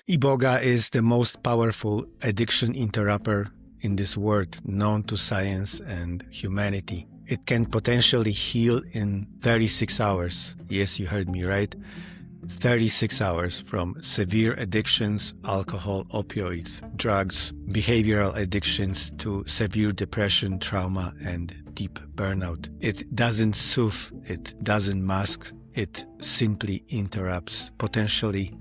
Iboga is the most powerful addiction interrupter in this world known to science and humanity. It can potentially heal in 36 hours. Yes, you heard me right. 36 hours from severe addictions, alcohol, opioids, drugs, behavioral addictions to severe depression, trauma, and deep burnout. It doesn't soothe, it doesn't mask, it simply interrupts, potentially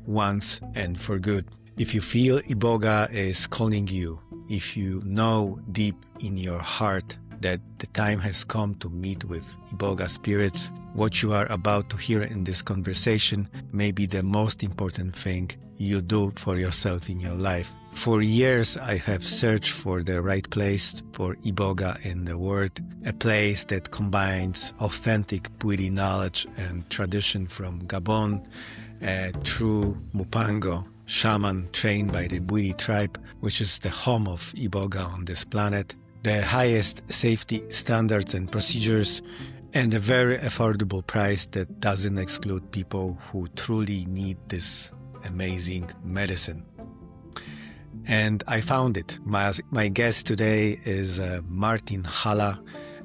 once and for good. If you feel Iboga is calling you, if you know deep in your heart that the time has come to meet with Iboga spirits, what you are about to hear in this conversation may be the most important thing you do for yourself in your life. For years, I have searched for the right place for Iboga in the world, a place that combines authentic Bwiti knowledge and tradition from Gabon, a true Moupangou shaman trained by the Bwiti tribe, which is the home of Iboga on this planet, the highest safety standards and procedures, and a very affordable price that doesn't exclude people who truly need this amazing medicine. And I found it. My guest today is Martin Halla,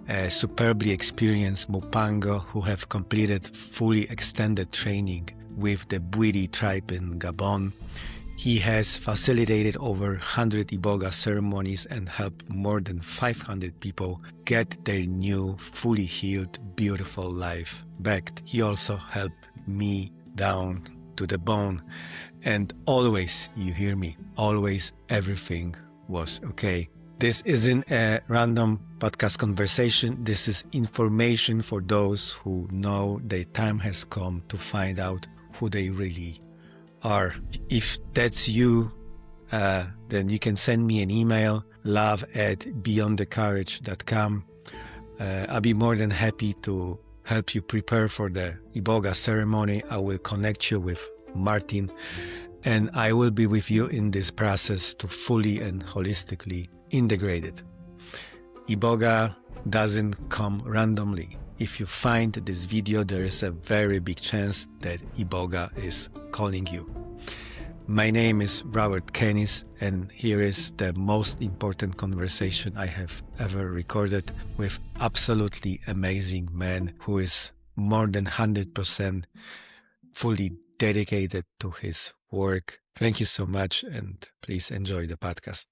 a superbly experienced Moupangou who have completed fully extended training with the Bwiti tribe in Gabon. He has facilitated over 100 Iboga ceremonies and helped more than 500 people get their new, fully healed, beautiful life back. He also helped me down to the bone. And always, you hear me, always everything was okay. This isn't a random podcast conversation. This is information for those who know their time has come to find out who they really are. If that's you, then you can send me an email, love@beyondthecourage.com. I'll be more than happy to help you prepare for the Iboga ceremony. I will connect you with Martin, and I will be with you in this process to fully and holistically integrate it. Iboga doesn't come randomly. If you find this video, there is a very big chance that Iboga is calling you. My name is Robert Kennis, and here is the most important conversation I have ever recorded with absolutely amazing man who is more than 100% fully dedicated to his work. Thank you so much, and please enjoy the podcast.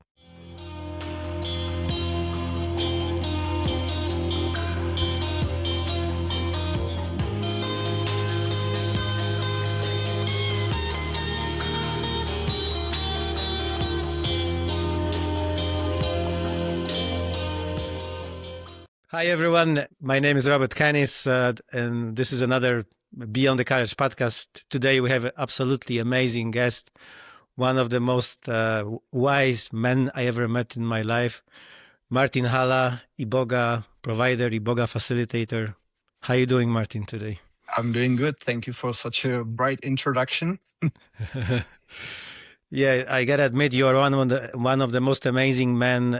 Hi, everyone. My name is Robert Kennis, and this is another Beyond the Courage podcast. Today we have an absolutely amazing guest, one of the most wise men I ever met in my life, Martin Halla, Iboga provider, Iboga facilitator. How are you doing, Martin, today? I'm doing good. Thank you for such a bright introduction. Yeah, I gotta admit, you're one of the most amazing men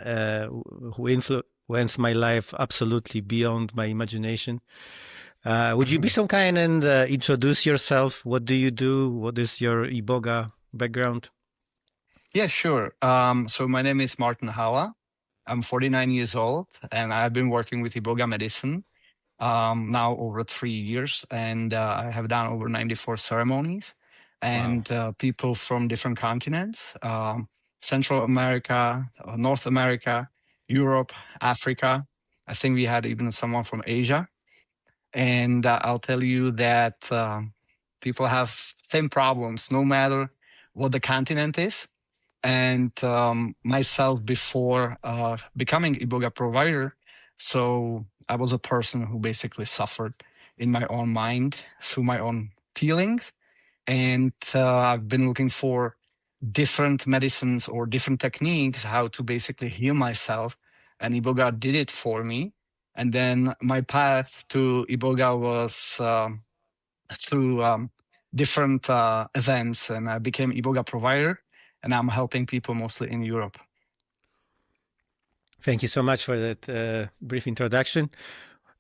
who influenced my life absolutely beyond my imagination. Would you be so kind and introduce yourself? What do you do? What is your Iboga background? Yeah, sure. So my name is Martin Halla. I'm 49 years old, and I've been working with Iboga medicine now over 3 years, and I have done over 94 ceremonies. And people from different continents, Central America, North America, Europe, Africa. I think we had even someone from Asia. And I'll tell you that people have same problems no matter what the continent is. And myself, before becoming Iboga provider, so I was a person who basically suffered in my own mind through my own feelings. And I've been looking for different medicines or different techniques, how to basically heal myself. And Iboga did it for me. And then my path to Iboga was through different events. And I became Iboga provider. And I'm helping people mostly in Europe. Thank you so much for that brief introduction.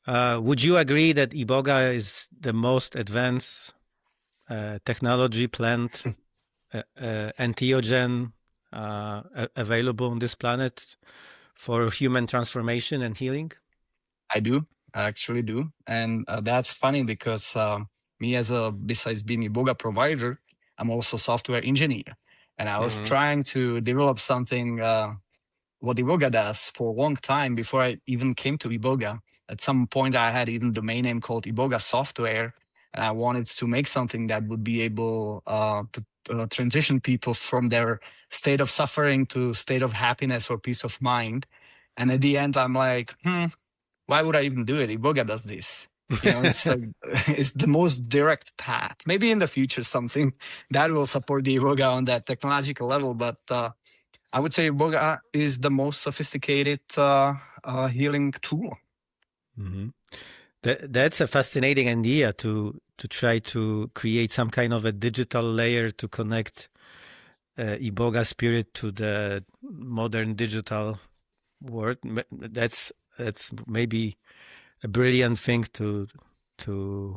Would you agree that Iboga is the most advanced technology plant entheogen available on this planet for human transformation and healing? I do. I actually do. And that's funny because me, besides being a Iboga provider, I'm also a software engineer. And I was trying to develop something, what Iboga does, for a long time before I even came to Iboga. At some point, I had even domain name called Iboga Software. And I wanted to make something that would be able to transition people from their state of suffering to state of happiness or peace of mind. And at the end, I'm like, why would I even do it? Iboga does this. It's like it's the most direct path. Maybe in the future something that will support the Iboga on that technological level, but I would say Iboga is the most sophisticated healing tool. Mm-hmm. That's a fascinating idea to try to create some kind of a digital layer to connect Iboga spirit to the modern digital world. That's maybe a brilliant thing to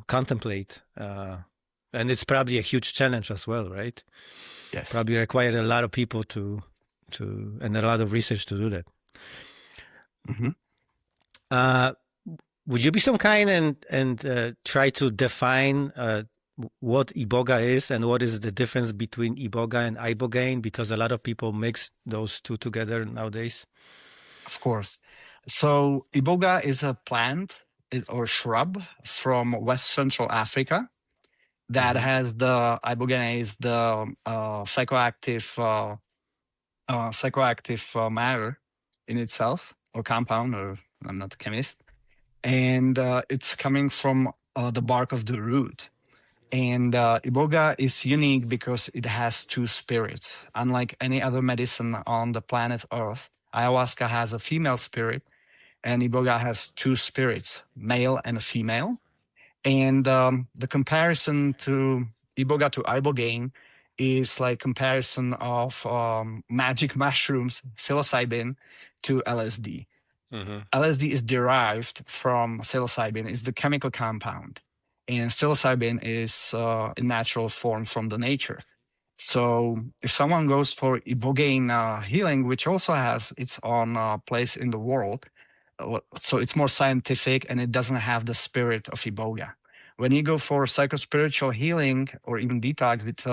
contemplate, and it's probably a huge challenge as well, right? Yes, probably required a lot of people and a lot of research to do that. Mm-hmm. Would you be so kind and try to define what Iboga is and what is the difference between Iboga and Ibogaine? Because a lot of people mix those two together nowadays. Of course. So Iboga is a plant or shrub from West Central Africa that has the Ibogaine is the psychoactive matter in itself, or compound, or I'm not a chemist. And it's coming from the bark of the root. And Iboga is unique because it has two spirits. Unlike any other medicine on the planet Earth, ayahuasca has a female spirit, and Iboga has two spirits, male and female. And the comparison to Iboga to Ibogaine is like comparison of magic mushrooms, psilocybin, to LSD. LSD is derived from psilocybin, is the chemical compound. And psilocybin is a natural form from the nature. So if someone goes for Ibogaine healing, which also has its own place in the world, so it's more scientific and it doesn't have the spirit of Iboga. When you go for psychospiritual healing or even detox with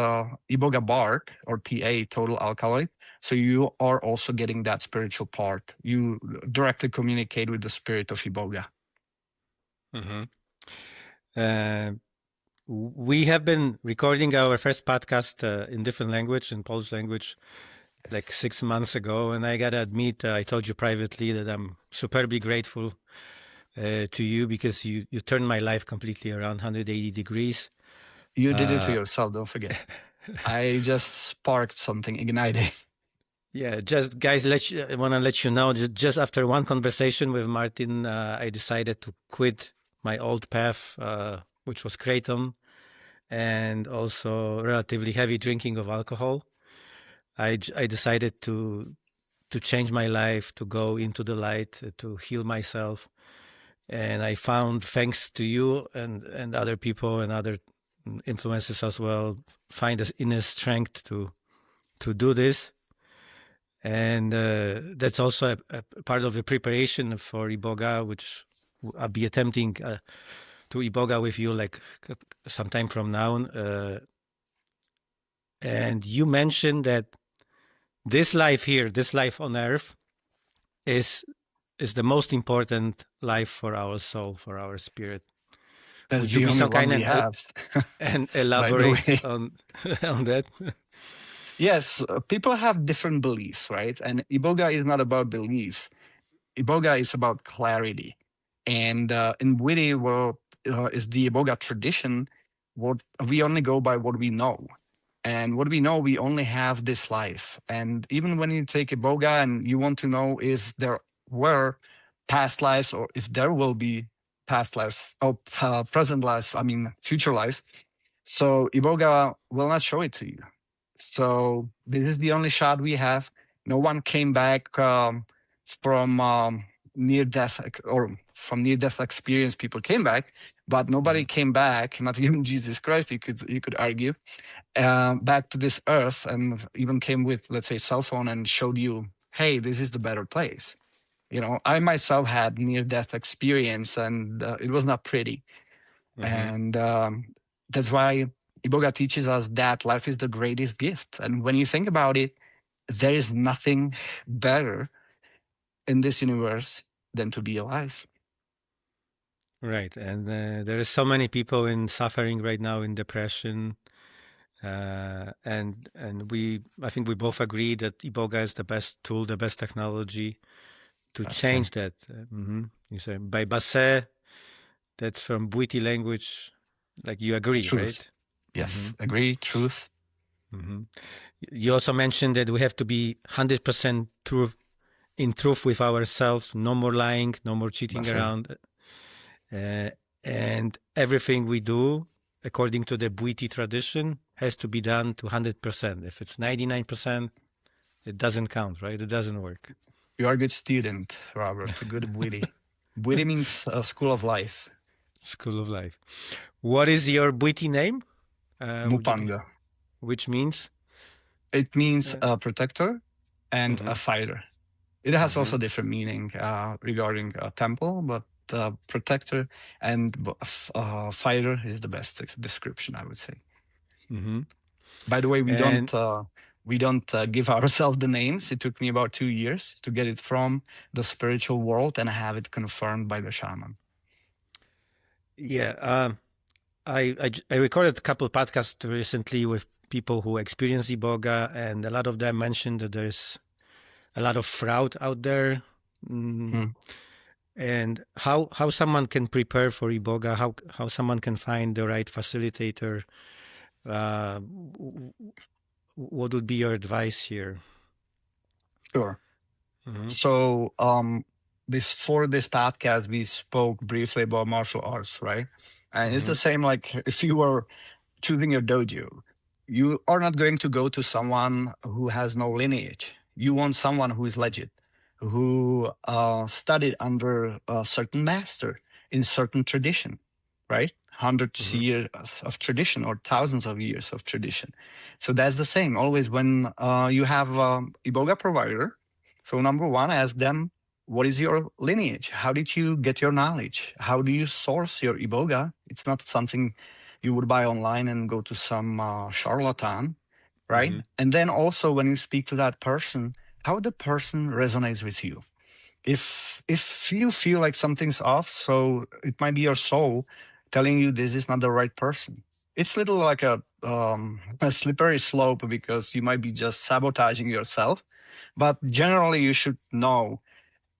Iboga bark or TA, total alkaloid, so you are also getting that spiritual part. You directly communicate with the spirit of Iboga. We have been recording our first podcast in different language, in Polish language, like 6 months ago. And I got to admit, I told you privately that I'm superbly grateful to you because you turned my life completely around 180 degrees. You did it to yourself, don't forget. I just sparked something, ignited. Yeah, just guys, I want to let you know, just after one conversation with Martin, I decided to quit my old path, which was kratom, and also relatively heavy drinking of alcohol. I decided to change my life, to go into the light, to heal myself. And I found, thanks to you and other people and other influences as well, find this inner strength to do this. And that's also a part of the preparation for Iboga, which I'll be attempting to Iboga with you like sometime from now. And you mentioned that this life here, this life on Earth, is the most important life for our soul, for our spirit. That's Would you be so kind and elaborate on that? Yes, people have different beliefs, right? And Iboga is not about beliefs. Iboga is about clarity. And in Bwiti, is the Iboga tradition, what we only go by what we know. And what we know, we only have this life. And even when you take Iboga and you want to know if there were past lives or if there will be past lives, or present lives, I mean, future lives. So Iboga will not show it to you. So this is the only shot we have. No one came back from near death or from near death experience, people came back, but nobody came back, not even Jesus Christ, you could argue, back to this earth, and even came with, let's say, cell phone and showed you, hey, this is the better place. I myself had near death experience, and it was not pretty. And that's why Iboga teaches us that life is the greatest gift. And when you think about it, there is nothing better in this universe than to be alive. Right. And there are so many people in suffering right now, in depression. And I think we both agree that Iboga is the best tool, the best technology to change that. You say by Basse, that's from Bwiti language, like you agree, Truth. right? Yes, agree, truth. You also mentioned that we have to be 100% in truth with ourselves, no more lying, no more cheating around. And everything we do, according to the Bwiti tradition, has to be done to 100%. If it's 99%, it doesn't count, right? It doesn't work. You are a good student, Robert, a good Bwiti. Bwiti means school of life. School of life. What is your Bwiti name? Moupangou. Which means? It means a protector and a fighter. It has also different meaning regarding a temple, but protector and fighter is the best description, I would say. By the way, we don't give ourselves the names. It took me about 2 years to get it from the spiritual world and have it confirmed by the shaman. Yeah, I recorded a couple of podcasts recently with people who experience Iboga, and a lot of them mentioned that there's a lot of fraud out there. And how someone can prepare for Iboga, how someone can find the right facilitator. What would be your advice here? Sure. So before this podcast, we spoke briefly about martial arts, right? And it's the same like if you were choosing your dojo, you are not going to go to someone who has no lineage. You want someone who is legit, who studied under a certain master in certain tradition, right? Hundreds years of tradition or thousands of years of tradition. So that's the same. Always when you have Iboga provider, so number one, ask them, what is your lineage? How did you get your knowledge? How do you source your Iboga? It's not something you would buy online and go to some charlatan, right? And then also when you speak to that person, how the person resonates with you. If you feel like something's off, so it might be your soul telling you this is not the right person. It's little like a slippery slope because you might be just sabotaging yourself. But generally, you should know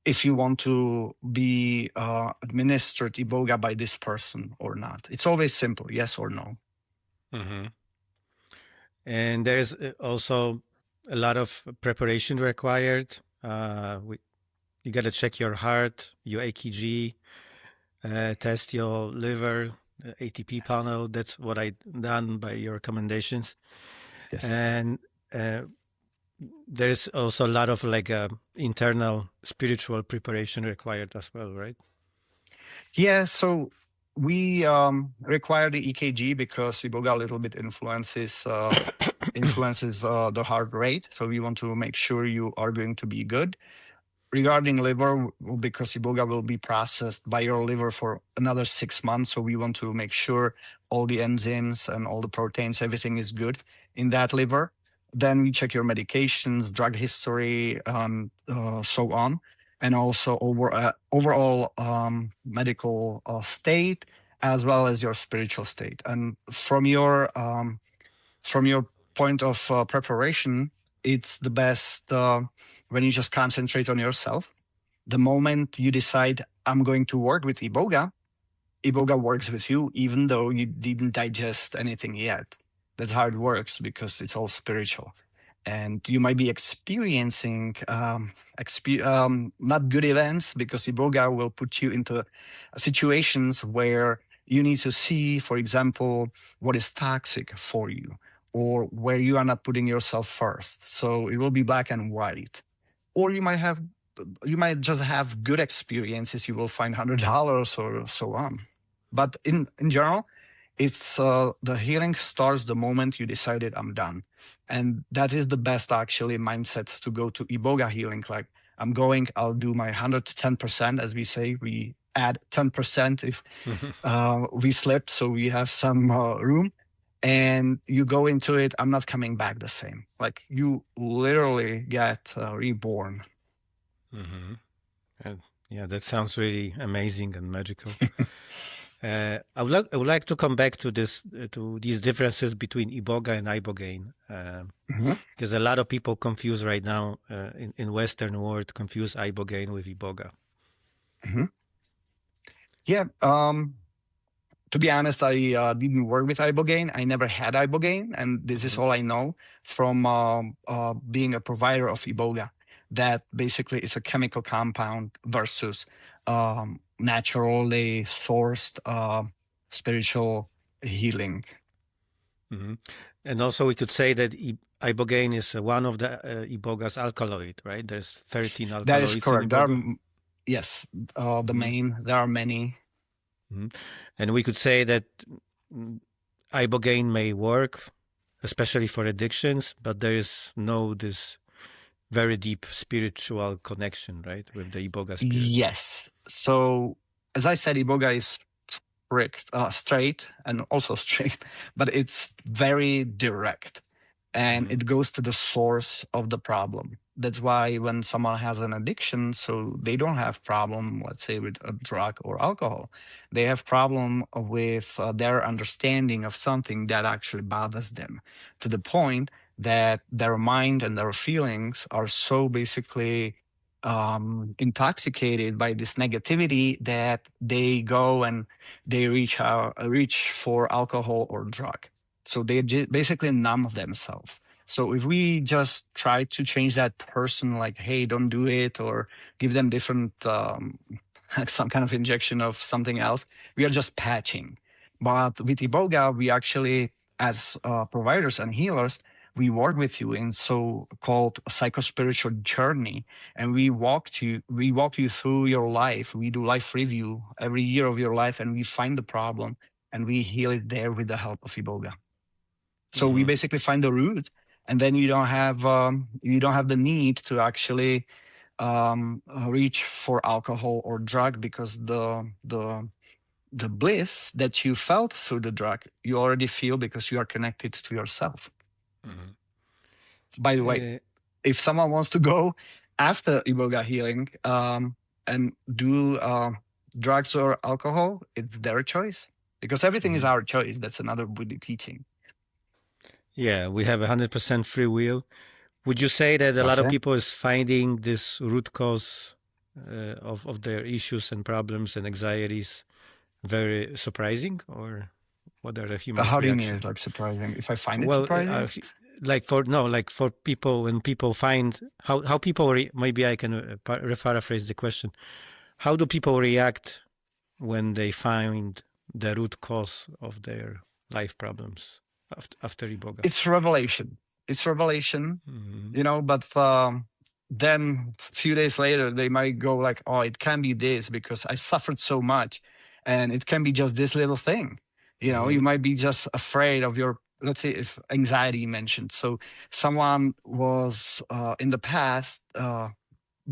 if you want to be administered Iboga by this person or not. It's always simple, yes or no. And there's also a lot of preparation required. You got to check your heart, your EKG, test your liver, ATP panel. That's what I done by your recommendations. Yes. And there's also a lot of like internal spiritual preparation required as well, right? Yeah, so we require the EKG because Iboga a little bit influences the heart rate. So we want to make sure you are going to be good. Regarding liver, because Iboga will be processed by your liver for another 6 months. So we want to make sure all the enzymes and all the proteins, everything is good in that liver. Then we check your medications, drug history, so on, and also overall medical state, as well as your spiritual state. And from your point of preparation, it's the best when you just concentrate on yourself. The moment you decide, I'm going to work with Iboga, Iboga works with you, even though you didn't digest anything yet. That's how it works because it's all spiritual. And you might be experiencing not good events because Iboga will put you into situations where you need to see, for example, what is toxic for you or where you are not putting yourself first. So it will be black and white. Or you might have you might just have good experiences. You will find $100 or so on. But in general, it's the healing starts the moment you decided I'm done, and that is the best actually mindset to go to Iboga healing. Like I'm going, I'll do my 110%, as we say. We add 10% if we slept, so we have some room. And you go into it. I'm not coming back the same. Like you literally get reborn. Mm-hmm. Yeah, that sounds really amazing and magical. I would like to come back to these differences between Iboga and Ibogaine, because a lot of people confuse right now in Western world confuse Ibogaine with Iboga. Yeah. To be honest, I didn't work with Ibogaine. I never had Ibogaine, and this is all I know from being a provider of Iboga. That basically is a chemical compound versus naturally sourced spiritual healing. Mm-hmm. And also, we could say that Ibogaine is one of the Iboga's alkaloid, right? There's 13 alkaloids. That is correct. In Iboga. Yes, the main. There are many. Mm-hmm. And we could say that Ibogaine may work, especially for addictions, but there is no this very deep spiritual connection, right, with the Iboga spirit. Yes. So, as I said, Iboga is straight and also straight, but it's very direct, and it goes to the source of the problem. That's why when someone has an addiction, so they don't have problem, let's say, with a drug or alcohol. They have problem with their understanding of something that actually bothers them, to the point that their mind and their feelings are so basically intoxicated by this negativity that they go and they reach for alcohol or drug. So they basically numb themselves. So if we just try to change that person, like, hey, don't do it, or give them different some kind of injection of something else, we are just patching. But with Iboga, we actually, as providers and healers, we work with you in so-called psychospiritual journey, and we walk you through your life. We do life review every year of your life, and we find the problem and we heal it there with the help of Iboga. So we basically find the root, and then you don't have the need to actually reach for alcohol or drug, because the bliss that you felt through the drug, you already feel because you are connected to yourself. By the way, if someone wants to go after Iboga healing and do drugs or alcohol, it's their choice, because everything is our choice. That's another Buddhist teaching. Yeah, we have 100% free will. Would you say that a lot of people is finding this root cause of their issues and problems and anxieties very surprising, or what are the human reactions? How do you mean, like surprising? If I find it surprising? Like for people, when people find how people maybe I can paraphrase the question. How do people react when they find the root cause of their life problems after Iboga? It's revelation. But then a few days later, they might go like, oh, it can be this because I suffered so much, and it can be just this little thing. You might be just afraid of your, let's say, if anxiety you mentioned. So someone was in the past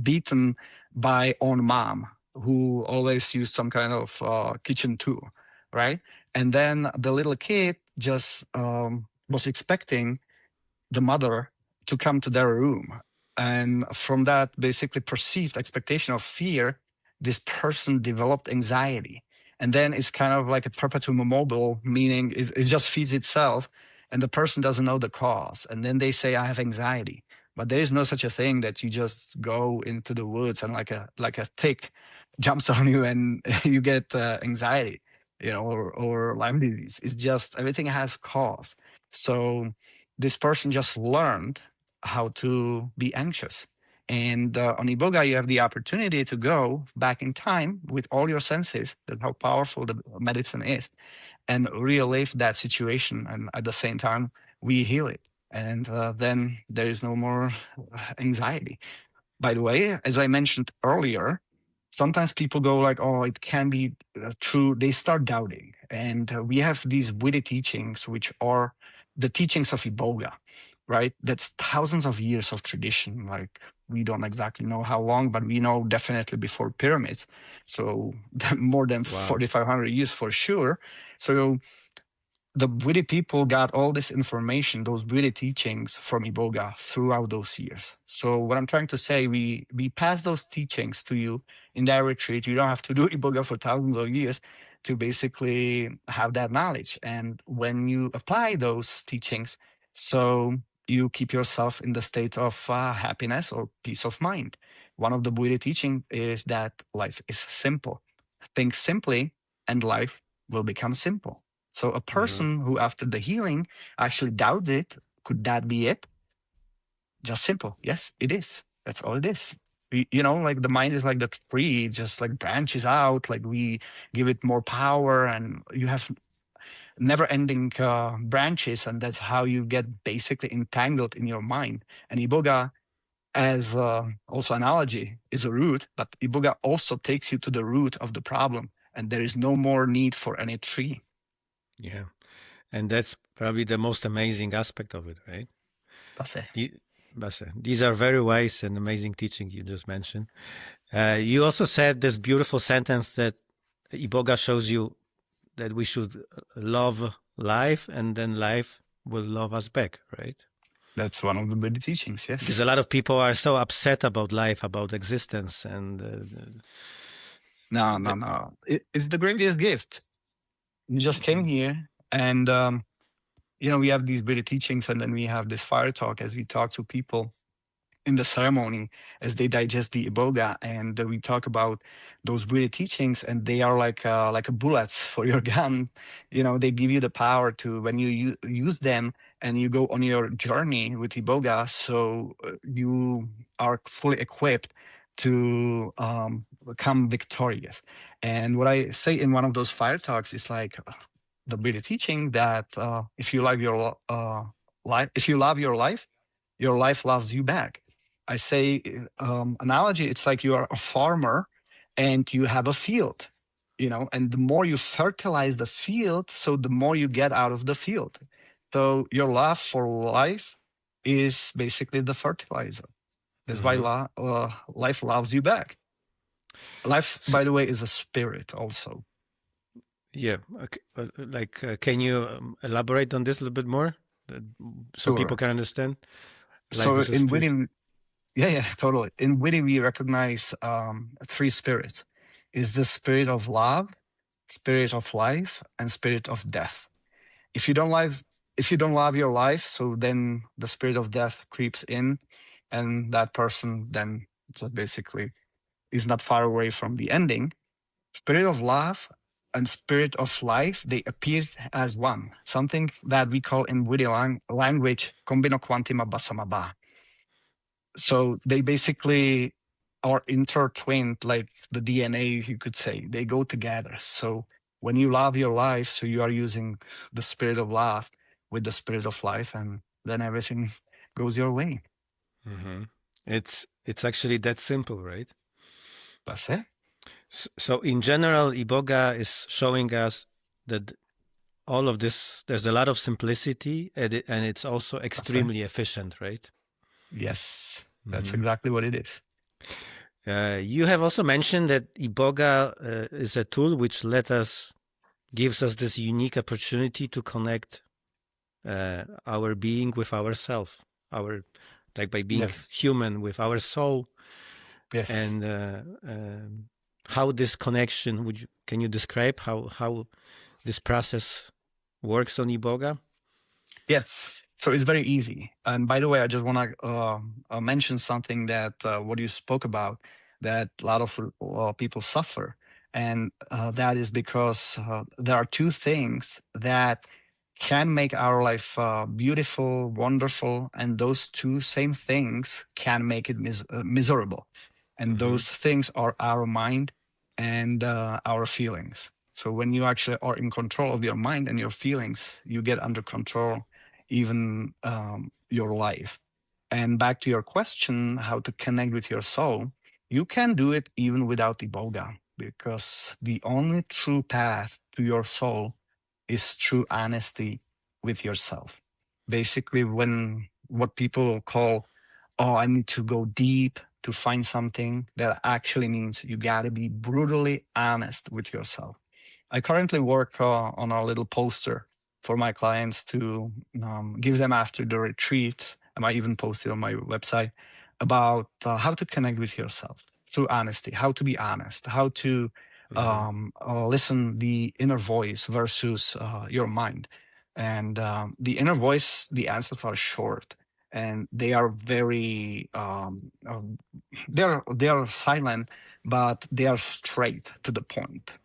beaten by own mom, who always used some kind of kitchen tool, right? And then the little kid just was expecting the mother to come to their room. And from that basically perceived expectation of fear, this person developed anxiety. And then it's kind of like a perpetuum mobile, meaning it just feeds itself, and the person doesn't know the cause. And then they say, I have anxiety. But there is no such a thing that you just go into the woods and like a tick jumps on you and you get anxiety, or Lyme disease. It's just everything has cause. So this person just learned how to be anxious. And on Iboga, you have the opportunity to go back in time with all your senses. That's how powerful the medicine is, and relive that situation. And at the same time, we heal it. And then there is no more anxiety. By the way, as I mentioned earlier, sometimes people go like, "Oh, it can be true." They start doubting, and we have these Buddha teachings, which are the teachings of Iboga, right? That's thousands of years of tradition. Like we don't exactly know how long, but we know definitely before pyramids, so more than Wow. 4,500 years for sure. So the Buddha people got all this information, those Buddha teachings from Iboga throughout those years. So what I'm trying to say, we pass those teachings to you in that retreat. You don't have to do Iboga for thousands of years to basically have that knowledge. And when you apply those teachings, so you keep yourself in the state of happiness or peace of mind. One of the Buddha teaching is that life is simple. Think simply, and life will become simple. So a Hmm. person who after the healing actually doubts it, could that be it? Just simple. Yes, it is. That's all it is. You know, like the mind is like the tree, it just like branches out, like we give it more power and you have never ending branches. And that's how you get basically entangled in your mind. And Iboga, as also analogy, is a root, but Iboga also takes you to the root of the problem. And there is no more need for any tree. Yeah. And that's probably the most amazing aspect of it, right? That's it. The, these are very wise and amazing teaching you just mentioned. You also said this beautiful sentence that Iboga shows you that we should love life and then life will love us back, right? That's one of the Buddha teachings, Because yes. a lot of people are so upset about life, about existence, and No, no, no. It's the greatest gift. You just came here and, we have these Buddha teachings and then we have this fire talk as we talk to people in the ceremony as they digest the iboga and we talk about those Buddha teachings and they are like a bullets for your gun. They give you the power to when you use them and you go on your journey with iboga, so you are fully equipped to become victorious. And what I say in one of those fire talks is like the Buddha teaching that if you love life, if you love your life loves you back. I say analogy, it's like you are a farmer and you have a field, and the more you fertilize the field, so the more you get out of the field. So your love for life is basically the fertilizer. That's why mhm. life loves you back. Life, So, by the way, is a spirit also. yeah. Okay. Can you elaborate on this a little bit more, uh, so people Sure. can understand? Life So is a in spirit. Witty, yeah, totally. In Witty, we recognize three spirits: is the spirit of love, spirit of life, and spirit of death. If you don't live, if you don't love your life, so then the spirit of death creeps in, and that person then just basically is not far away from the ending. Spirit of love and spirit of life, they appear as one, something that we call in Witty language kombino quantima basamaba. So they basically are intertwined like the DNA, you could say. They go together. So when you love your life, so you are using the spirit of love with the spirit of life, and then everything goes your way. Hmm. It's actually that simple, right? That's it. So in general, Iboga is showing us that all of this, there's a lot of simplicity, and it's also That's it. extremely efficient, right? Yes, that's Hmm. exactly what it is. You have also mentioned that Iboga is a tool which gives us this unique opportunity to connect our being with ourself, our like by being Yes. human with our soul, Yes. and how this connection can you describe how this process works on Iboga? Yeah. So it's very easy. And by the way, I just want to mention something that what you spoke about, that a lot of people suffer. And that is because there are two things that can make our life beautiful, wonderful. And those two same things can make it miserable. And Hmm. those things are our mind and our feelings. So when you actually are in control of your mind and your feelings, you get under control even your life. And back to your question, how to connect with your soul, you can do it even without Iboga, because the only true path to your soul is true honesty with yourself. Basically, when what people call, oh, I need to go deep to find something, that actually means you got to be brutally honest with yourself. I currently work on a little poster for my clients to give them after the retreat. I might even post it on my website about how to connect with yourself through honesty, how to be honest, how to listen the inner voice versus your mind. And the inner voice, the answers are short and they are very they are silent, but they are straight to the point.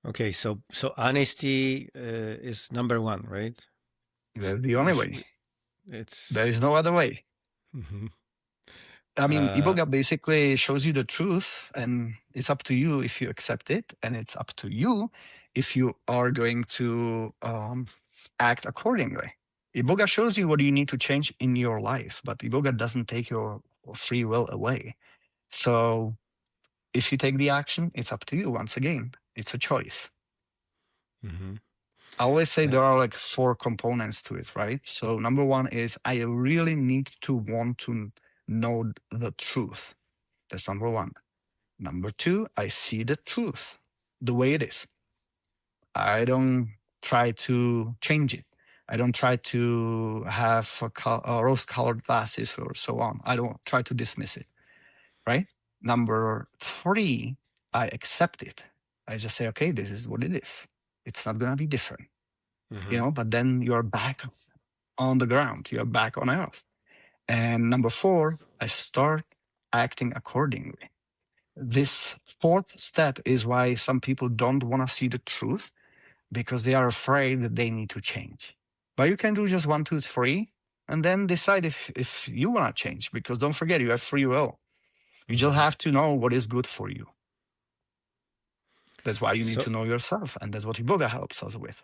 Okay, so honesty is number one, right? That's the only way. It's There is no other way. Mhm. I mean, Iboga basically shows you the truth, and it's up to you if you accept it, and it's up to you if you are going to act accordingly. Iboga shows you what you need to change in your life, but Iboga doesn't take your free will away. So if you take the action, it's up to you. Once again, it's a choice. Mhm. I always say there are like 4 components to it, right? So number 1 is I really need to want to know the truth. That's number 1. Number 2, I see the truth the way it is. I don't try to change it. I don't try to have rose-colored glasses or so on. I don't try to dismiss it, right? Number 3, I accept it. I just say, okay, this is what it is. It's not going to be different, but then you're back on the ground. You're back on earth. And number 4, I start acting accordingly. This 4th step is why some people don't want to see the truth, because they are afraid that they need to change. But you can do just 1, 2, 3, and then decide if you want to change, because don't forget, you have free will. You just have to know what is good for you. That's why you need to know yourself. And that's what Iboga helps us with.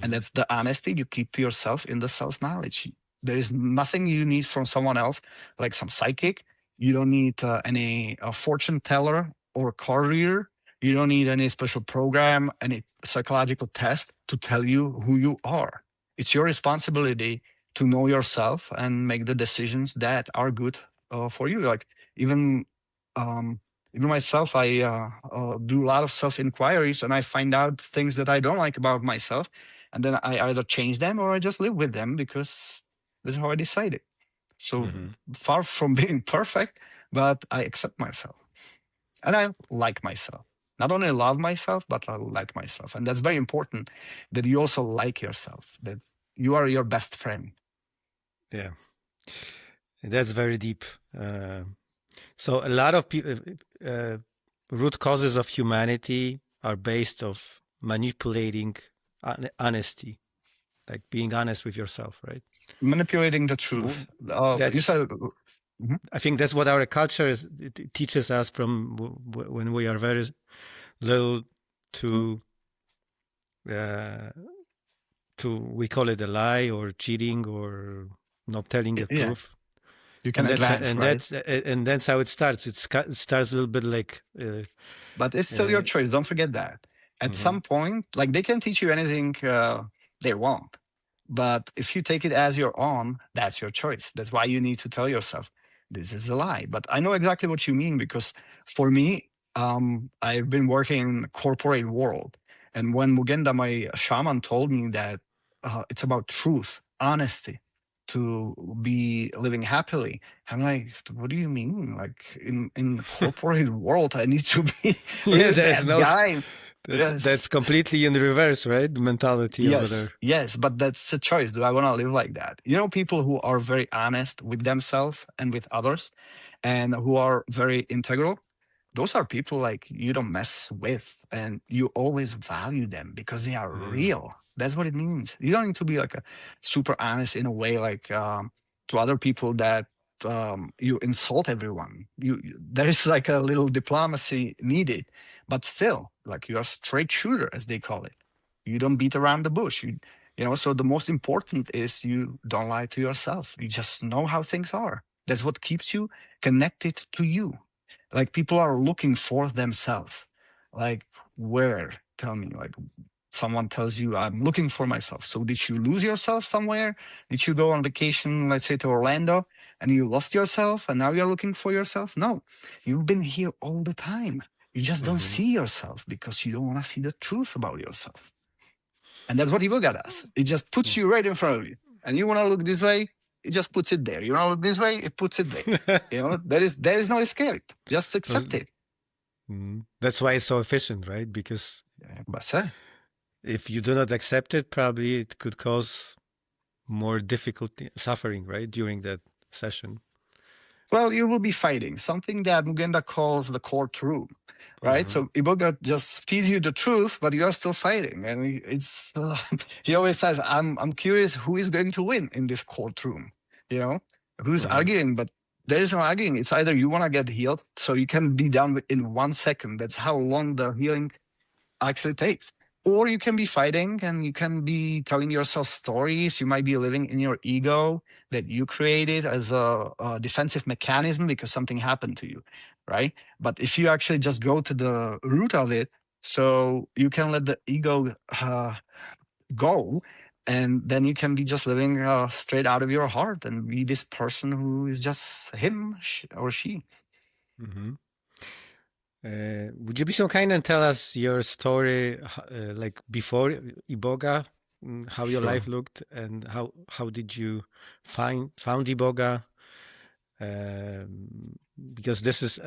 And that's the honesty. You keep yourself in the self-knowledge. There is nothing you need from someone else, like some psychic. You don't need any fortune teller or car reader. You don't need any special program, any psychological test to tell you who you are. It's your responsibility to know yourself and make the decisions that are good for you. Like even myself, I do a lot of self-inquiries, and I find out things that I don't like about myself. And then I either change them or I just live with them, because this is how I decided. So far from being perfect, but I accept myself. And I like myself. Not only love myself, but I like myself. And that's very important, that you also like yourself, that you are your best friend. Yeah. That's very deep. So a lot of people, root causes of humanity are based of manipulating honesty, like being honest with yourself, right? Manipulating the truth. I think that's what our culture it teaches us from when we are very little to we call it a lie or cheating or not telling the truth. You can advance, right? And that's how it starts. It starts a little bit like... but it's still your choice. Don't forget that. At some point, like they can teach you anything they want. But if you take it as your own, that's your choice. That's why you need to tell yourself, this is a lie. But I know exactly what you mean, because for me, I've been working in the corporate world. And when Mugenda, my shaman, told me that it's about truth, honesty, to be living happily, I'm like, what do you mean? Like in the corporate world, I need to be that guy. That's completely in reverse, right? The mentality over there. Yes, but that's a choice. Do I want to live like that? People who are very honest with themselves and with others, and who are very integral, those are people like you don't mess with, and you always value them because they are real. That's what it means. You don't need to be like a super honest in a way like to other people that you insult everyone. There is like a little diplomacy needed, but still, like you're a straight shooter, as they call it. You don't beat around the bush. So the most important is you don't lie to yourself. You just know how things are. That's what keeps you connected to you. Like people are looking for themselves. Like where? Tell me, like someone tells you, I'm looking for myself. So did you lose yourself somewhere? Did you go on vacation, let's say to Orlando, and you lost yourself and now you're looking for yourself? No, you've been here all the time. You just don't Hmm. see yourself because you don't want to see the truth about yourself. And that's what Iboga does. It just puts you right in front of you. And you want to look this way, it just puts it there. You want to look this way, it puts it there. There is no escape. Just accept it. That's why it's so efficient, right? Because But if you do not accept it, probably it could cause more difficulty, suffering, right, during that session. well, you will be fighting something that Mugenda calls the courtroom, right? Uh-huh. So Iboga just feeds you the truth, but you are still fighting, and it's he always says, "I'm curious who is going to win in this courtroom, who's Uh-huh. arguing." But there is no arguing. It's either you want to get healed, so you can be done in 1 second. That's how long the healing actually takes. Or you can be fighting and you can be telling yourself stories. You might be living in your ego that you created as a defensive mechanism because something happened to you, right? But if you actually just go to the root of it, so you can let the ego go, and then you can be just living straight out of your heart and be this person who is just him or she. Mm-hmm. Would you be so kind and tell us your story, like before Iboga, how your Sure. life looked, and how did you found Iboga? Because this is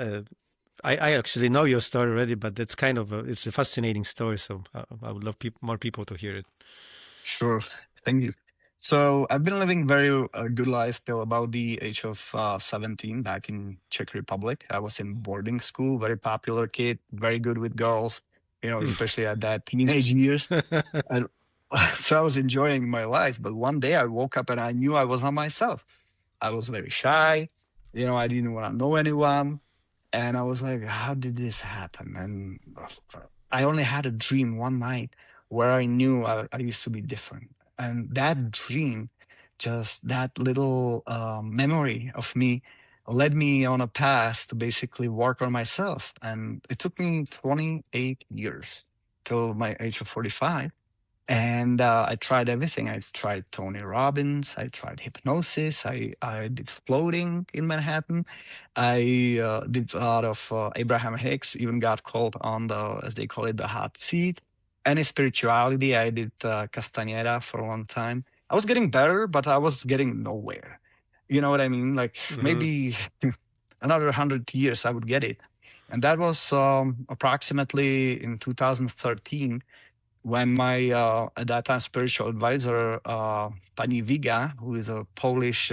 I actually know your story already, but that's kind of it's a fascinating story. So I would love more people to hear it. Sure. Thank you. So I've been living very good life till about the age of 17 back in Czech Republic. I was in boarding school, very popular kid, very good with girls, especially at that teenage years. And so I was enjoying my life. But one day I woke up and I knew I was not myself. I was very shy. I didn't want to know anyone. And I was like, how did this happen? And I only had a dream one night where I knew I used to be different. And that dream, just that little memory of me, led me on a path to basically work on myself. And it took me 28 years till my age of 45. And I tried everything. I tried Tony Robbins. I tried hypnosis. I did floating in Manhattan. I did a lot of Abraham Hicks. Even got called on the, as they call it, the hot seat. Any spirituality, I did Castaneda for a long time. I was getting better, but I was getting nowhere. You know what I mean? Like Hmm. maybe another 100 years, I would get it. And that was approximately in 2013 when my at that time spiritual advisor Pani Viga, who is a Polish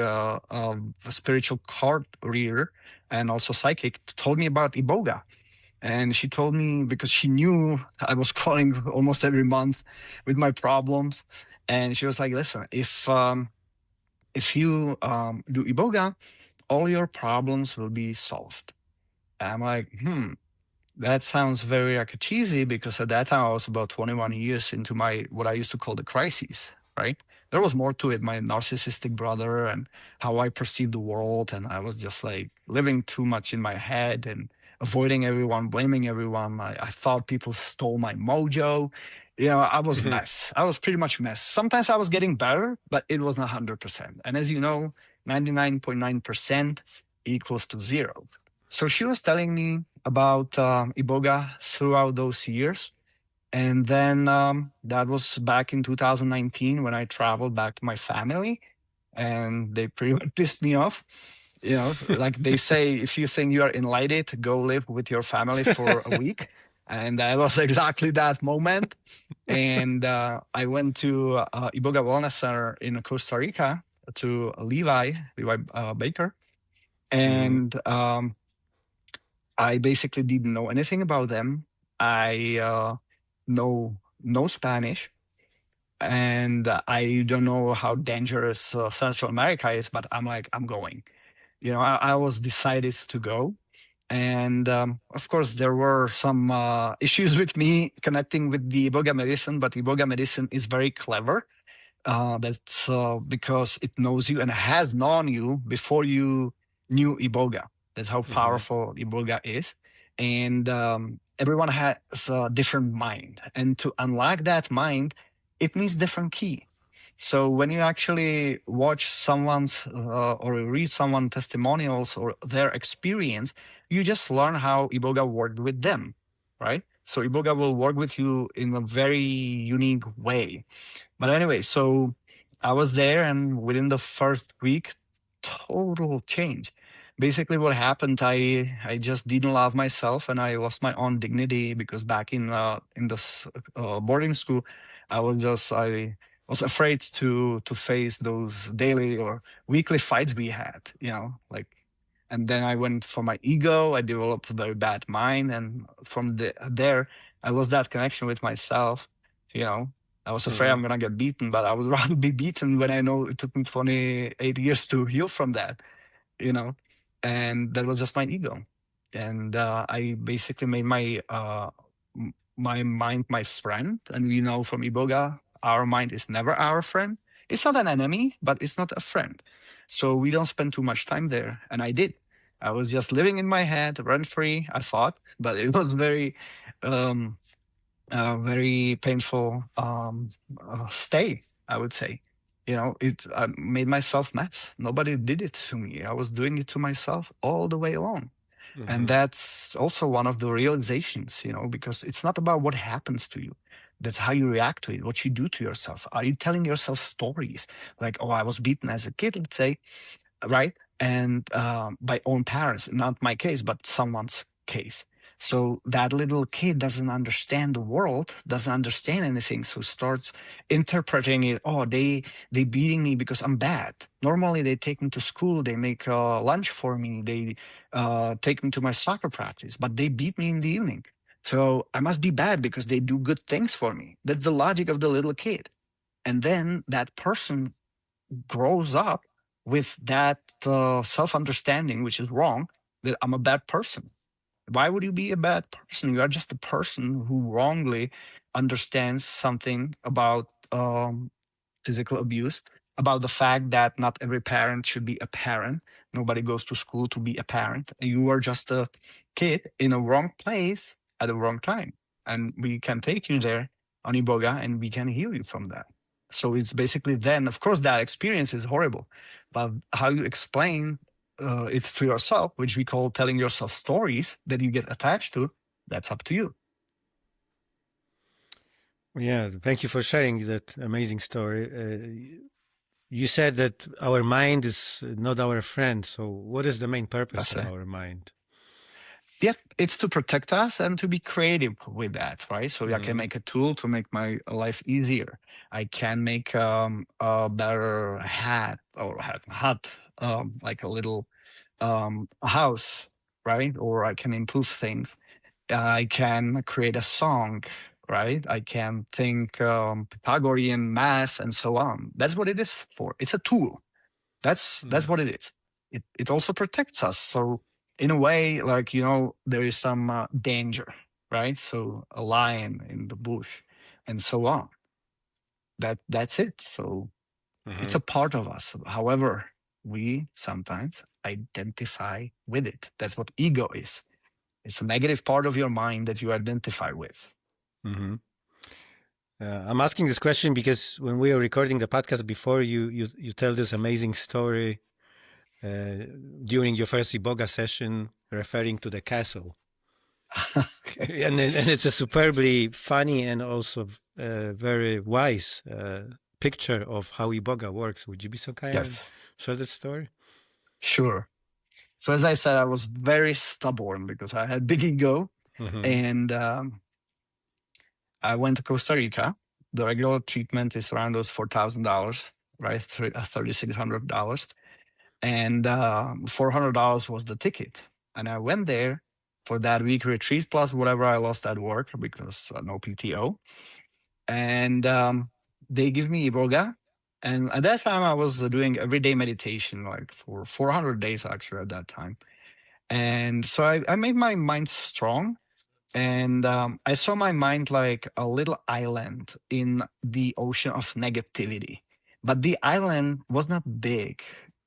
spiritual card reader and also psychic, told me about Iboga. And she told me because she knew I was calling almost every month with my problems, and she was like, "Listen, if you do Iboga, all your problems will be solved." And I'm like, that sounds very like cheesy because at that time I was about 21 years into my what I used to call the crises, right? There was more to it, my narcissistic brother and how I perceived the world. And I was just like living too much in my head and avoiding everyone, blaming everyone. I thought people stole my mojo. I was a mess. I was pretty much a mess. Sometimes I was getting better, but it was not 100%. And as you know, 99.9% equals to zero. So she was telling me about Iboga throughout those years. And then that was back in 2019 when I traveled back to my family and they pretty much pissed me off. Like they say, if you think you are enlightened, go live with your family for a week. And that was exactly that moment. And I went to Iboga Wellness Center in Costa Rica to Levi Baker. Hmm. And I basically didn't know anything about them. I know no Spanish, and I don't know how dangerous Central America is. But I'm like, I'm going. I was decided to go, and of course there were some issues with me connecting with the Iboga medicine. But Iboga medicine is very clever. That's because it knows you and has known you before you knew Iboga. That's how Hmm. powerful Iboga is. And everyone has a different mind. And to unlock that mind, it needs different key. So when you actually watch someone's or read someone's testimonials or their experience, you just learn how Iboga worked with them, right? So Iboga will work with you in a very unique way. But anyway, so I was there, and within the first week, total change. Basically, what happened, I just didn't love myself, and I lost my own dignity because back in this boarding school, I was afraid to face those daily or weekly fights we had, like. And then I went for my ego. I developed a very bad mind, and there, I lost that connection with myself. You know, I was afraid Hmm. I'm gonna get beaten, but I would rather be beaten when I know it took me 28 years to heal from that, you know, and that was just my ego. And I basically made my mind my friend. And we know from Iboga, our mind is never our friend. It's not an enemy, but it's not a friend. So we don't spend too much time there. And I did. I was just living in my head, rent free, I thought, but it was um, very painful stay, I would say. I made myself mess. Nobody did it to me. I was doing it to myself all the way along. And Hmm. that's also one of the realizations, because it's not about what happens to you. That's how you react to it, what you do to yourself. Are you telling yourself stories like, oh, I was beaten as a kid, let's say, right? And by own parents, not my case, but someone's case. So that little kid doesn't understand the world, doesn't understand anything, so starts interpreting it. Oh, they beating me because I'm bad. Normally, they take me to school, they make lunch for me, they take me to my soccer practice, but they beat me in the evening. So I must be bad because they do good things for me. That's the logic of the little kid. And then that person grows up with that self-understanding, which is wrong, that I'm a bad person. Why would you be a bad person? You are just a person who wrongly understands something about physical abuse, about the fact that not every parent should be a parent. Nobody goes to school to be a parent. You are just a kid in a wrong place at the wrong time. And we can take you there on Iboga and we can heal you from that. So it's basically then, of course, that experience is horrible, but how you explain it to yourself, which we call telling yourself stories that you get attached to, that's up to you. Yeah, thank you for sharing that amazing story. You said that our mind is not our friend. So, what is the main purpose That's of it. our mind? Yeah, it's to protect us and to be creative with that, right? So I can Hmm. make a tool to make my life easier. I can make a better hut, like a little house, right? Or I can improve things. I can create a song, right? I can think Pythagorean math and so on. That's what it is for. It's a tool. That's what it is. It also protects us. So in a way, like there is some danger, right? So a lion in the bush, and so on. That's it. So it's Hmm. a part of us. However, we sometimes identify with it. That's what ego is. It's a negative part of your mind that you identify with. Hmm. I'm asking this question because when we were recording the podcast before, you tell this amazing story uh, during your first Iboga session, referring to the castle. Okay. And it's a superbly funny and also very wise picture of how Iboga works. Would you be so kind and Yes, share that story? sure. So as I said, I was very stubborn because I had big ego, Hmm. and I went to Costa Rica. The regular treatment is around those $4,000, right? $3,600, and $400 was the ticket. And I went there for that week retreat plus whatever I lost at work because no PTO. And they give me Iboga. And at that time, I was doing everyday meditation, like for 400 days actually at that time. And so I made my mind strong. And I saw my mind like a little island in the ocean of negativity. but the island was not big.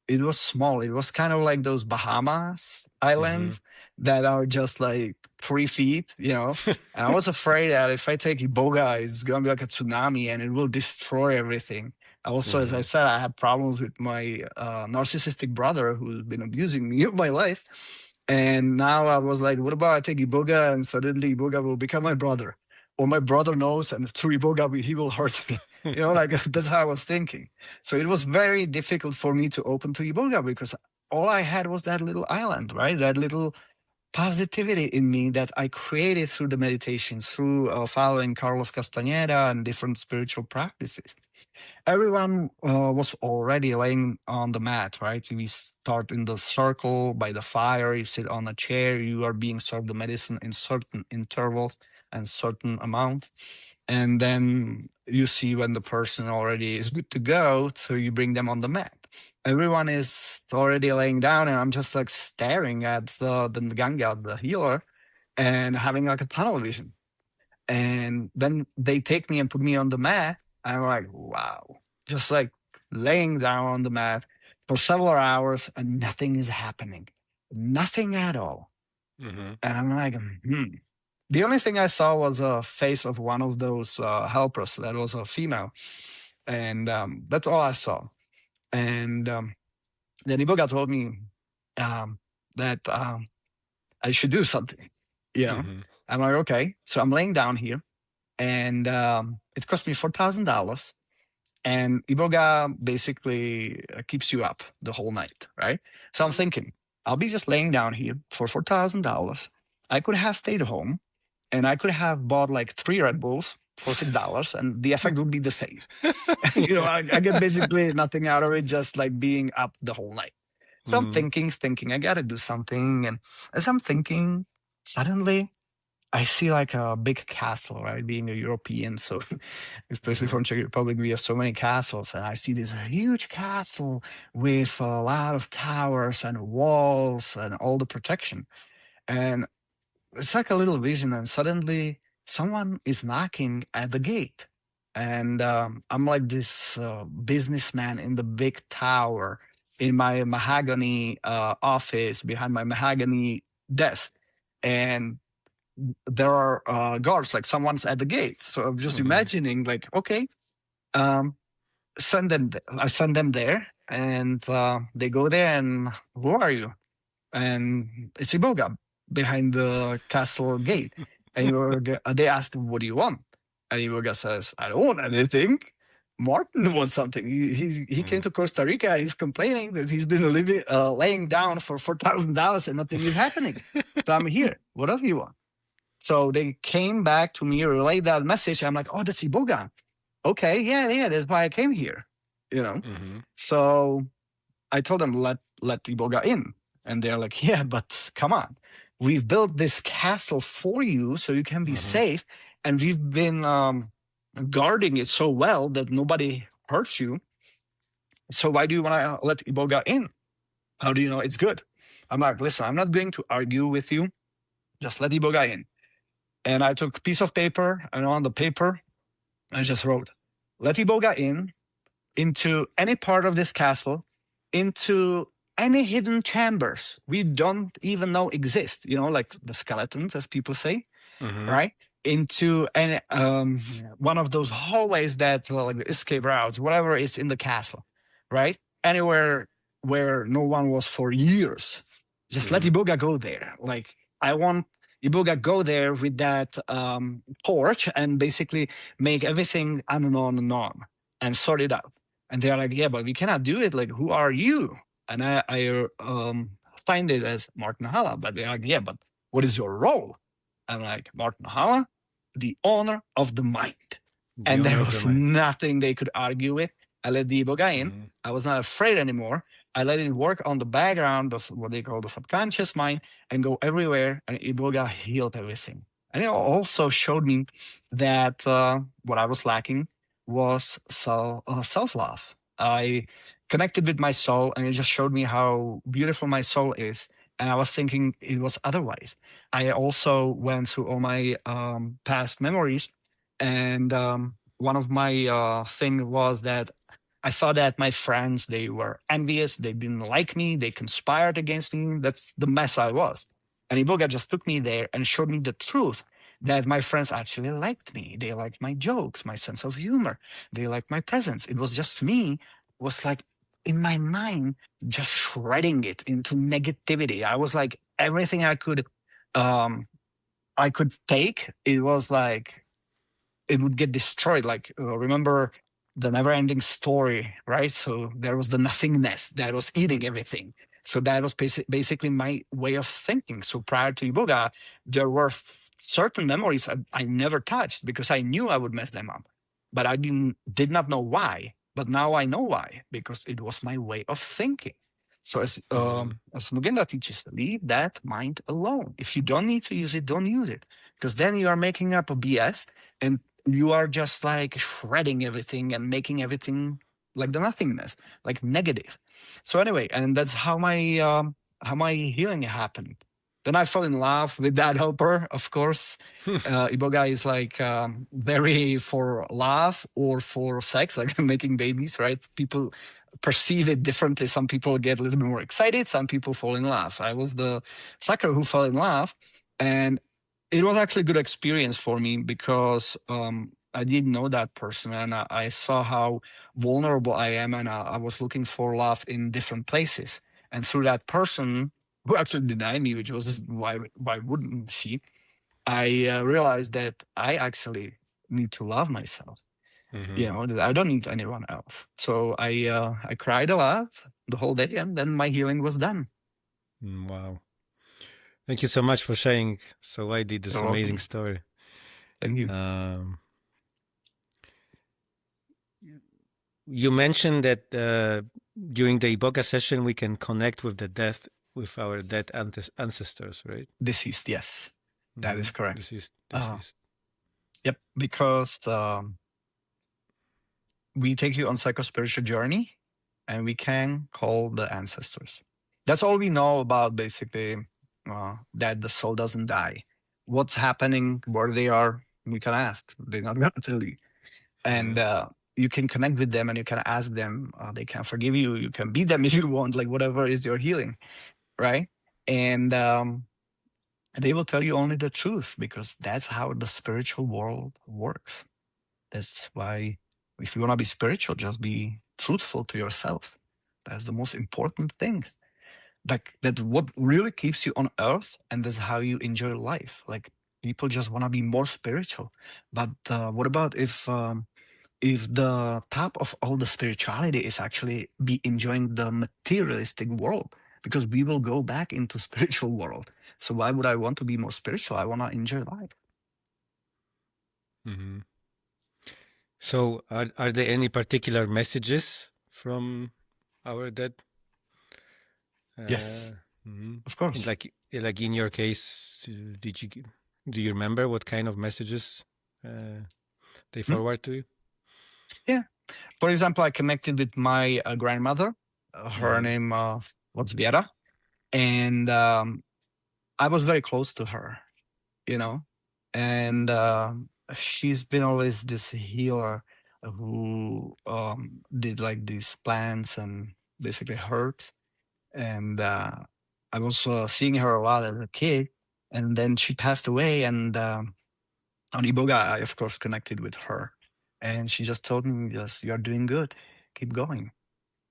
It was small. It was kind of like those Bahamas Mm-hmm. islands that are just like 3 feet, And I was afraid that if I take Iboga, it's gonna be like a tsunami and it will destroy everything. Also, as I Mm-hmm. said, I had problems with my narcissistic brother who's been abusing me of my life. And now I was like, what about I take Iboga and suddenly Iboga will become my brother? Or my brother knows, and through Iboga, he will hurt me. Like that's how I was thinking. So it was very difficult for me to open to Iboga because all I had was that little island, right? That little positivity in me that I created through the meditations, through following Carlos Castaneda and different spiritual practices. Everyone was already laying on the mat, right? We start in the circle by the fire. You sit on a chair. You are being served the medicine in certain intervals and certain amounts. And then you see when the person already is good to go. So you bring them on the mat. Everyone is already laying down, and I'm just like staring at the Ganga, the healer, and having like a tunnel vision. And then they take me and put me on the mat. I'm like, wow, just like laying down on the mat for several hours and nothing is happening, nothing at all. Mm-hmm. And I'm like, The only thing I saw was a face of one of those helpers that was a female. And that's all I saw. And then Iboga told me that I should do something, you know. Mm-hmm. I'm like, okay. So I'm laying down here and it cost me $4,000. And Iboga basically keeps you up the whole night, right? So I'm thinking, I'll be just laying down here for $4,000. I could have stayed home and I could have bought like 3 Red Bulls for $6, and the effect would be the same. I get basically nothing out of it, just like being up the whole night. So I'm Mm-hmm. thinking, I gotta do something. And as I'm thinking, suddenly I see like a big castle, right? Being a European, so especially Mm-hmm. from Czech Republic, we have so many castles, and I see this huge castle with a lot of towers and walls and all the protection. And it's like a little vision, and suddenly someone is knocking at the gate, and I'm like this businessman in the big tower in my mahogany office behind my mahogany desk, and there are guards, like someone's at the gate. So I'm just Mm-hmm. imagining, like, okay, um, I send them there, and they go there, and who are you? And it's Iboga behind the castle gate. And they ask him, what do you want? And Iboga says, I don't want anything. Martin wants something. He came to Costa Rica. And he's complaining that he's been laying down for $4,000 and nothing is happening. So I'm here. What else do you want? So they came back to me, relayed that message. I'm like, oh, that's Iboga. Okay, yeah, that's why I came here. Mm-hmm. So I told them let Iboga in, and they're like, yeah, but come on, we've built this castle for you so you can be Mm-hmm. safe, and we've been guarding it so well that nobody hurts you. So why do you want to let Iboga in? How do you know it's good? I'm like, listen, I'm not going to argue with you. Just let Iboga in. And I took a piece of paper, and on the paper, I just wrote, let Iboga in into any part of this castle, into any hidden chambers we don't even know exist, like the skeletons, as people say, Mm-hmm. right? Into any one of those hallways that like the escape routes, whatever is in the castle, right? Anywhere where no one was for years. Just let Mm-hmm. Iboga go there. Like I want Iboga go there with that torch and basically make everything on and sort it out. And they're like, yeah, but we cannot do it. Like, who are you? And I signed it as Martin Halla, but they're like, yeah, but what is your role? I'm like, Martin Halla, the owner of the mind. The And there owner of the was mind. nothing they could argue with. I let the Iboga in. Mm-hmm. I was not afraid anymore. I let it work on the background, what they call the subconscious mind, and go everywhere. And Iboga healed everything. And it also showed me that what I was lacking was self love. I connected with my soul, and it just showed me how beautiful my soul is. And I was thinking it was otherwise. I also went through all my past memories, and one of my thing was that I thought that my friends, they were envious, they didn't like me, they conspired against me. That's the mess I was. And Iboga just took me there and showed me the truth that my friends actually liked me. They liked my jokes, my sense of humor. They liked my presence. It was just me, was like in my mind, just shredding it into negativity. I was like everything um I could take, it was like it would get destroyed. Like remember the never-ending story, right? So there was the nothingness that was eating everything. So that was basically my way of thinking. So prior to Iboga, there were certain memories I never touched because I knew I would mess them up, but I did not know why. But now I know why, because it was my way of thinking. So as Mugenda teaches, leave that mind alone. If you don't need to use it, don't use it, because then you are making up a BS, and you are just like shredding everything and making everything like the nothingness, like negative. So anyway, and that's how my healing happened. Then I fell in love with that helper, of course. Iboga is like very for love or for sex, like making babies, right? People perceive it differently. Some people get a little bit more excited, some people fall in love. I was the sucker who fell in love, and it was actually a good experience for me because I didn't know that person, and I saw how vulnerable I am, and I was looking for love in different places. And through that person who actually denied me, which was why wouldn't she? I realized that I actually need to love myself. Mm-hmm. You know, that I don't need anyone else. So I cried a lot the whole day, and then my healing was done. Wow. Thank you so much for sharing so widely this You're amazing welcome. story. Thank you. You mentioned that during the Iboga session, we can connect with the death, with our dead ancestors, right? Deceased, yes, that is correct. Deceased. Yep, because we take you on psycho-spiritual journey, and we can call the ancestors. That's all we know about, basically, that the soul doesn't die. What's happening, where they are, we can ask. They're not going to tell you. And you can connect with them, and you can ask them. They can forgive you. You can beat them if you want, like whatever is your healing, right? And they will tell you only the truth, because that's how the spiritual world works. That's why, if you want to be spiritual, just be truthful to yourself. That's the most important thing. Like, that's what really keeps you on earth, and that's how you enjoy life. Like, people just want to be more spiritual. But what about if the top of all the spirituality is actually be enjoying the materialistic world? Because we will go back into spiritual world. So why would I want to be more spiritual? I want to enjoy life. Mm-hmm. So, are there any particular messages from our dead? Yes, of course. Like in your case, do you remember what kind of messages they forward to you? Yeah. For example, I connected with my grandmother. Her name was Viera, and I was very close to her, you know, and she's been always this healer who did like these plants and basically herbs. And I was seeing her a lot as a kid, and then she passed away. And on Iboga, I of course connected with her, and she just told me, "Just you're doing good, keep going."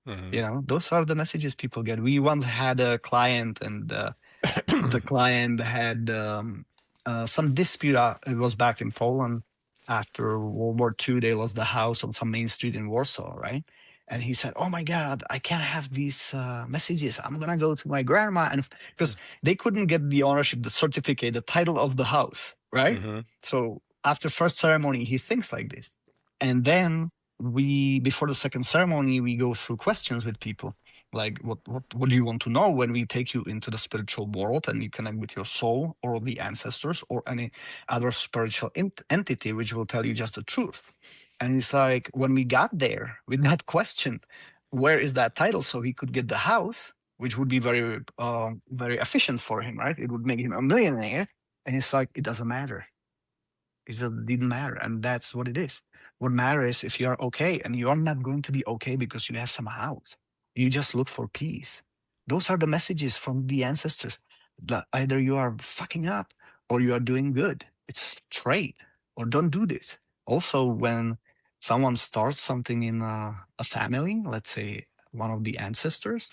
You know, those are the messages people get. We once had a client, and the client had some dispute. It was back in Poland after World War II. They lost the house on some main street in Warsaw, right? And he said, "Oh my God, I can't have these messages. I'm gonna go to my grandma," and because they couldn't get the ownership, the certificate, the title of the house, right? So after first ceremony, he thinks like this, and then before the second ceremony, we go through questions with people, like what do you want to know when we take you into the spiritual world and you connect with your soul or the ancestors or any other spiritual entity which will tell you just the truth. And it's like, when we got there with that question, where is that title, so he could get the house, which would be very very efficient for him, right? It would make him a millionaire. And it's like, it doesn't matter. It didn't matter. And that's what it is. What matters is if you are okay, and you are not going to be okay because you have some house. You just look for peace. Those are the messages from the ancestors. That either you are fucking up or you are doing good. It's straight. Or don't do this. Also, when someone starts something in a family, let's say one of the ancestors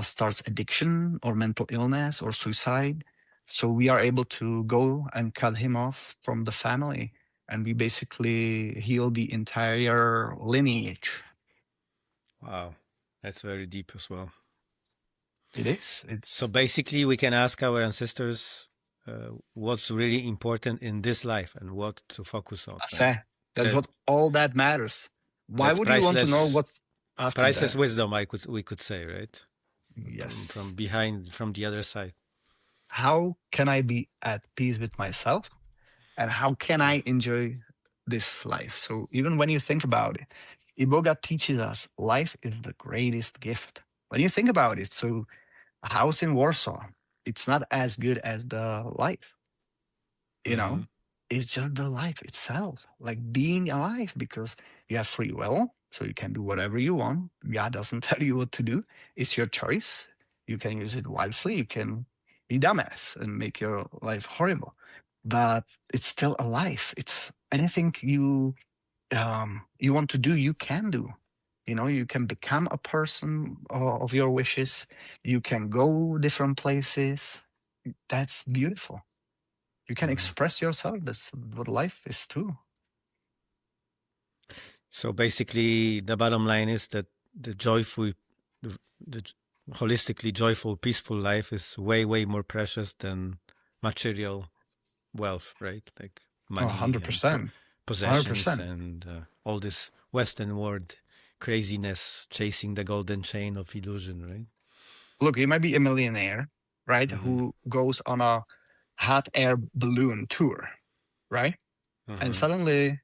starts addiction or mental illness or suicide, so we are able to go and cut him off from the family, and we basically heal the entire lineage. Wow, that's very deep as well. It is. It's So basically, we can ask our ancestors what's really important in this life and what to focus on. Right? that's That what all that matters. Why that's would you want to know priceless, what's after priceless that? wisdom. We could say, right? From Yes. behind, from the other side. How can I be at peace with myself? And how can I enjoy this life? So even when you think about it, Iboga teaches us life is the greatest gift. When you think about it, so a house in Warsaw, it's not as good as the life, you Mm-hmm. know? It's just the life itself, like being alive, because you have free will, so you can do whatever you want. God doesn't tell you what to do. It's your choice. You can use it wisely. You can be dumbass and make your life horrible, but it's still alive. It's anything you want to do, you can do. You can become a person of your wishes. You can go different places. That's beautiful. You can Mm-hmm. express yourself. That's what life is too. So basically, the bottom line is that the joyful, the holistically joyful, peaceful life is way, way more precious than material wealth, right? Like Oh, money and 100%. possessions 100%. and all this Western world craziness, chasing the golden chain of illusion, right? Look, you might be a millionaire, right? Mm-hmm. Who goes on a hot air balloon tour, right? And Uh-huh. suddenly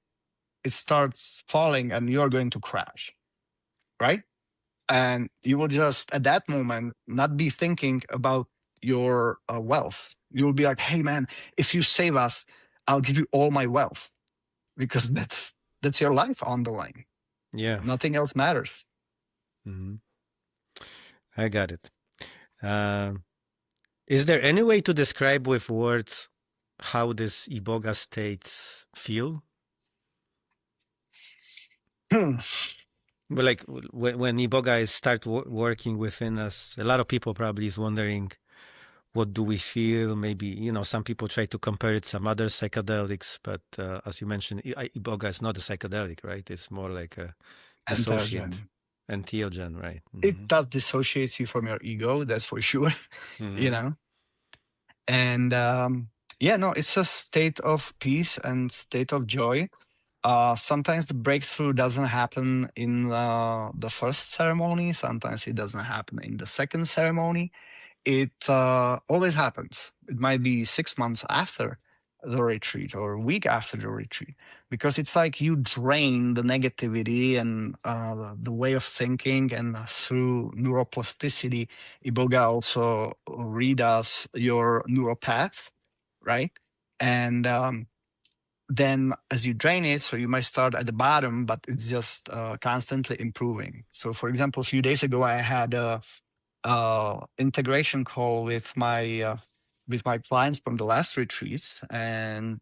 it starts falling and you're going to crash, right? And you will just at that moment not be thinking about your wealth. You'll be like, hey man, if you save us, I'll give you all my wealth, because that's your life on the line. Yeah. Nothing else matters. Mm-hmm. I got it. Um, is there any way to describe with words how this Iboga states feel? Well, like when Iboga is start working within us, a lot of people probably is wondering, what do we feel? Maybe, some people try to compare it to some other psychedelics, but as you mentioned, Iboga is not a psychedelic, right? It's more like a dissociant, Entheogen. entheogen, right? It Mm-hmm. does dissociates you from your ego, that's for sure. you Mm-hmm. know and yeah, no, it's a state of peace and state of joy. Sometimes the breakthrough doesn't happen in the first ceremony, sometimes it doesn't happen in the second ceremony. It always happens. It might be 6 months after the retreat or a week after the retreat, because it's like you drain the negativity and the way of thinking, and through neuroplasticity, Iboga also redoes your neural paths, right? And then as you drain it, so you might start at the bottom, but it's just constantly improving. So for example, a few days ago, I had a integration call with my clients from the last retreat, and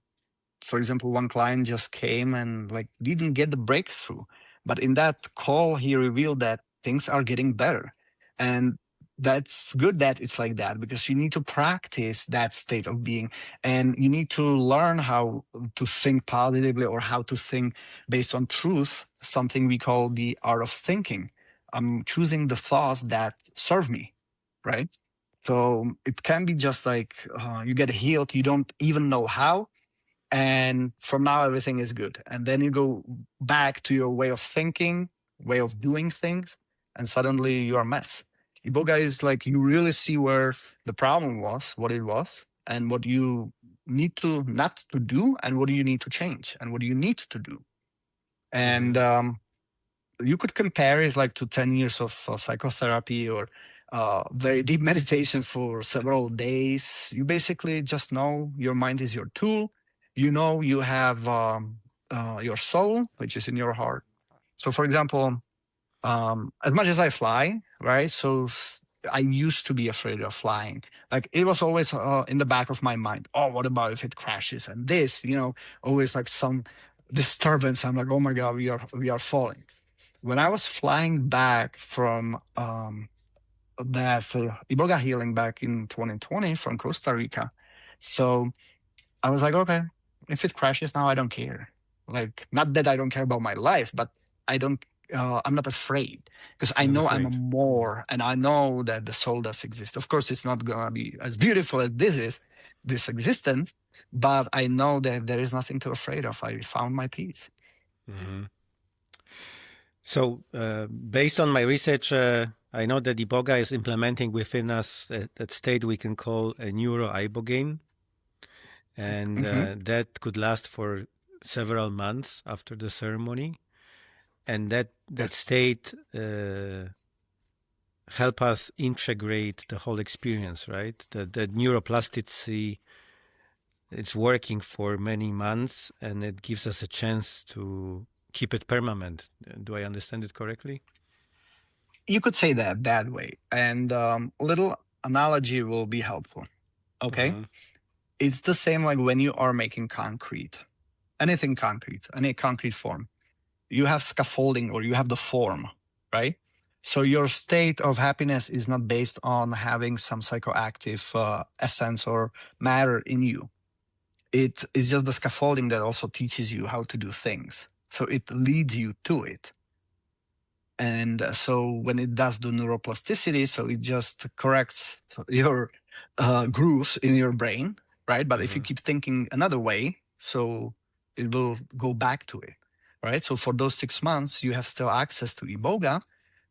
for example, one client just came and like didn't get the breakthrough, but in that call he revealed that things are getting better. And that's good that it's like that, because you need to practice that state of being, and you need to learn how to think positively, or how to think based on truth, something we call the art of thinking. I'm choosing the thoughts that serve me, right? So it can be just like you get healed, you don't even know how, and from now everything is good, and then you go back to your way of thinking, way of doing things, and suddenly you're a mess. Iboga is like you really see where the problem was, what it was, and what you need to not to do, and what do you need to change, and what do you need to do. And Mm-hmm. you could compare it like to 10 years of psychotherapy, or very deep meditation for several days. You basically just know your mind is your tool. You know you have your soul, which is in your heart. So, for example, as much as I fly, right? So I used to be afraid of flying. Like it was always in the back of my mind. Oh, what about if it crashes? And this, always like some disturbance. I'm like, oh my god, we are falling. When I was flying back from that Iboga healing back in 2020 from Costa Rica, so I was like, okay, if it crashes now, I don't care. Like, not that I don't care about my life, but I don't. I'm not afraid because I Not know I'm afraid. more, and I know that the soul does exist. Of course, it's not gonna be as beautiful as this existence, but I know that there is nothing to afraid of. I found my peace. Mm-hmm. So, based on my research, I know that Iboga is implementing within us that state we can call a neuro-ibogaine, and Hmm. that could last for several months after the ceremony, and that Yes. state help us integrate the whole experience, right? The neuroplasticity, it's working for many months, and it gives us a chance to keep it permanent. Do I understand it correctly? You could say that way, and a little analogy will be helpful. Okay, Mm-hmm. it's the same like when you are making concrete, anything concrete, any concrete form. You have scaffolding or you have the form, right? So your state of happiness is not based on having some psychoactive essence or matter in you. It is just the scaffolding that also teaches you how to do things. So it leads you to it. And so when it does the neuroplasticity, so it just corrects your grooves in your brain, right? But if you Mm-hmm. keep thinking another way, so it will go back to it, right? So for those 6 months, you have still access to Iboga,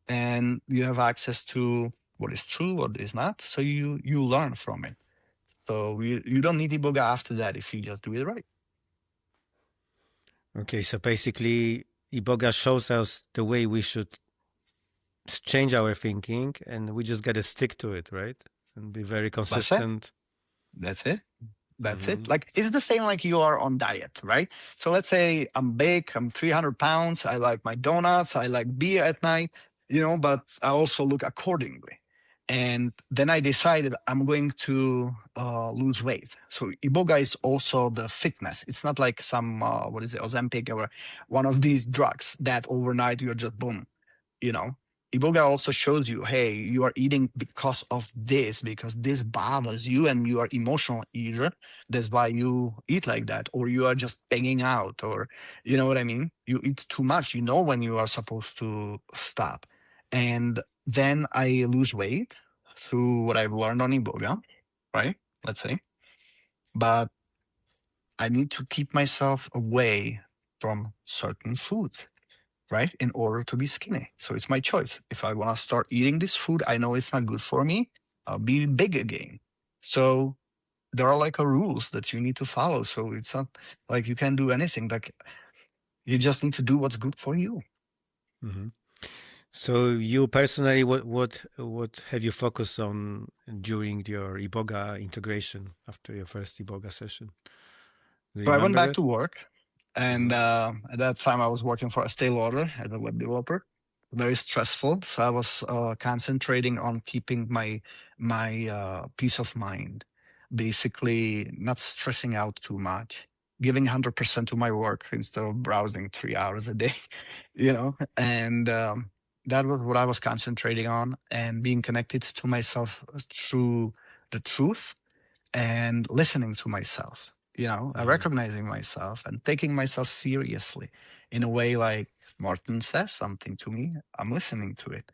and you have access to what is true, what is not. So you learn from it. So you don't need Iboga after that if you just do it right. Okay, so basically, Iboga shows us the way we should change our thinking, and we just got to stick to it, right? And be very That's it. consistent. That's it. That's it. Mm-hmm. Like it's the same like you are on diet, right? So let's say I'm big, I'm 300 pounds, I like my donuts, I like beer at night, but I also look accordingly. And then I decided I'm going to lose weight. So Iboga is also the fitness. It's not like some, what is it, Ozempic or one of these drugs that overnight you're just boom, you know Iboga also shows you, hey, you are eating because this bothers you and you are emotional eater. That's why you eat like that, or you are just banging out, or you know what I mean. You eat too much. You know when you are supposed to stop. And then I lose weight through what I've learned on Iboga, right? Let's say, but I need to keep myself away from certain foods, right? In order to be skinny. So it's my choice. If I want to start eating this food, I know it's not good for me. I'll be big again. So there are like a rules that you need to follow. So it's not like you can do anything. Like you just need to do what's good for you. Mm-hmm. So you personally, what have you focused on during your Iboga integration after your first Iboga session? Do you So I went remember back that? to work, and Mm-hmm. at that time I was working for Estee Lauder as a web developer. Very stressful, so I was concentrating on keeping my peace of mind, basically not stressing out too much, giving 100% to my work instead of browsing 3 hours a day, And that was what I was concentrating on, and being connected to myself through the truth and listening to myself, Mm-hmm. recognizing myself and taking myself seriously in a way like Martin says something to me, I'm listening to it.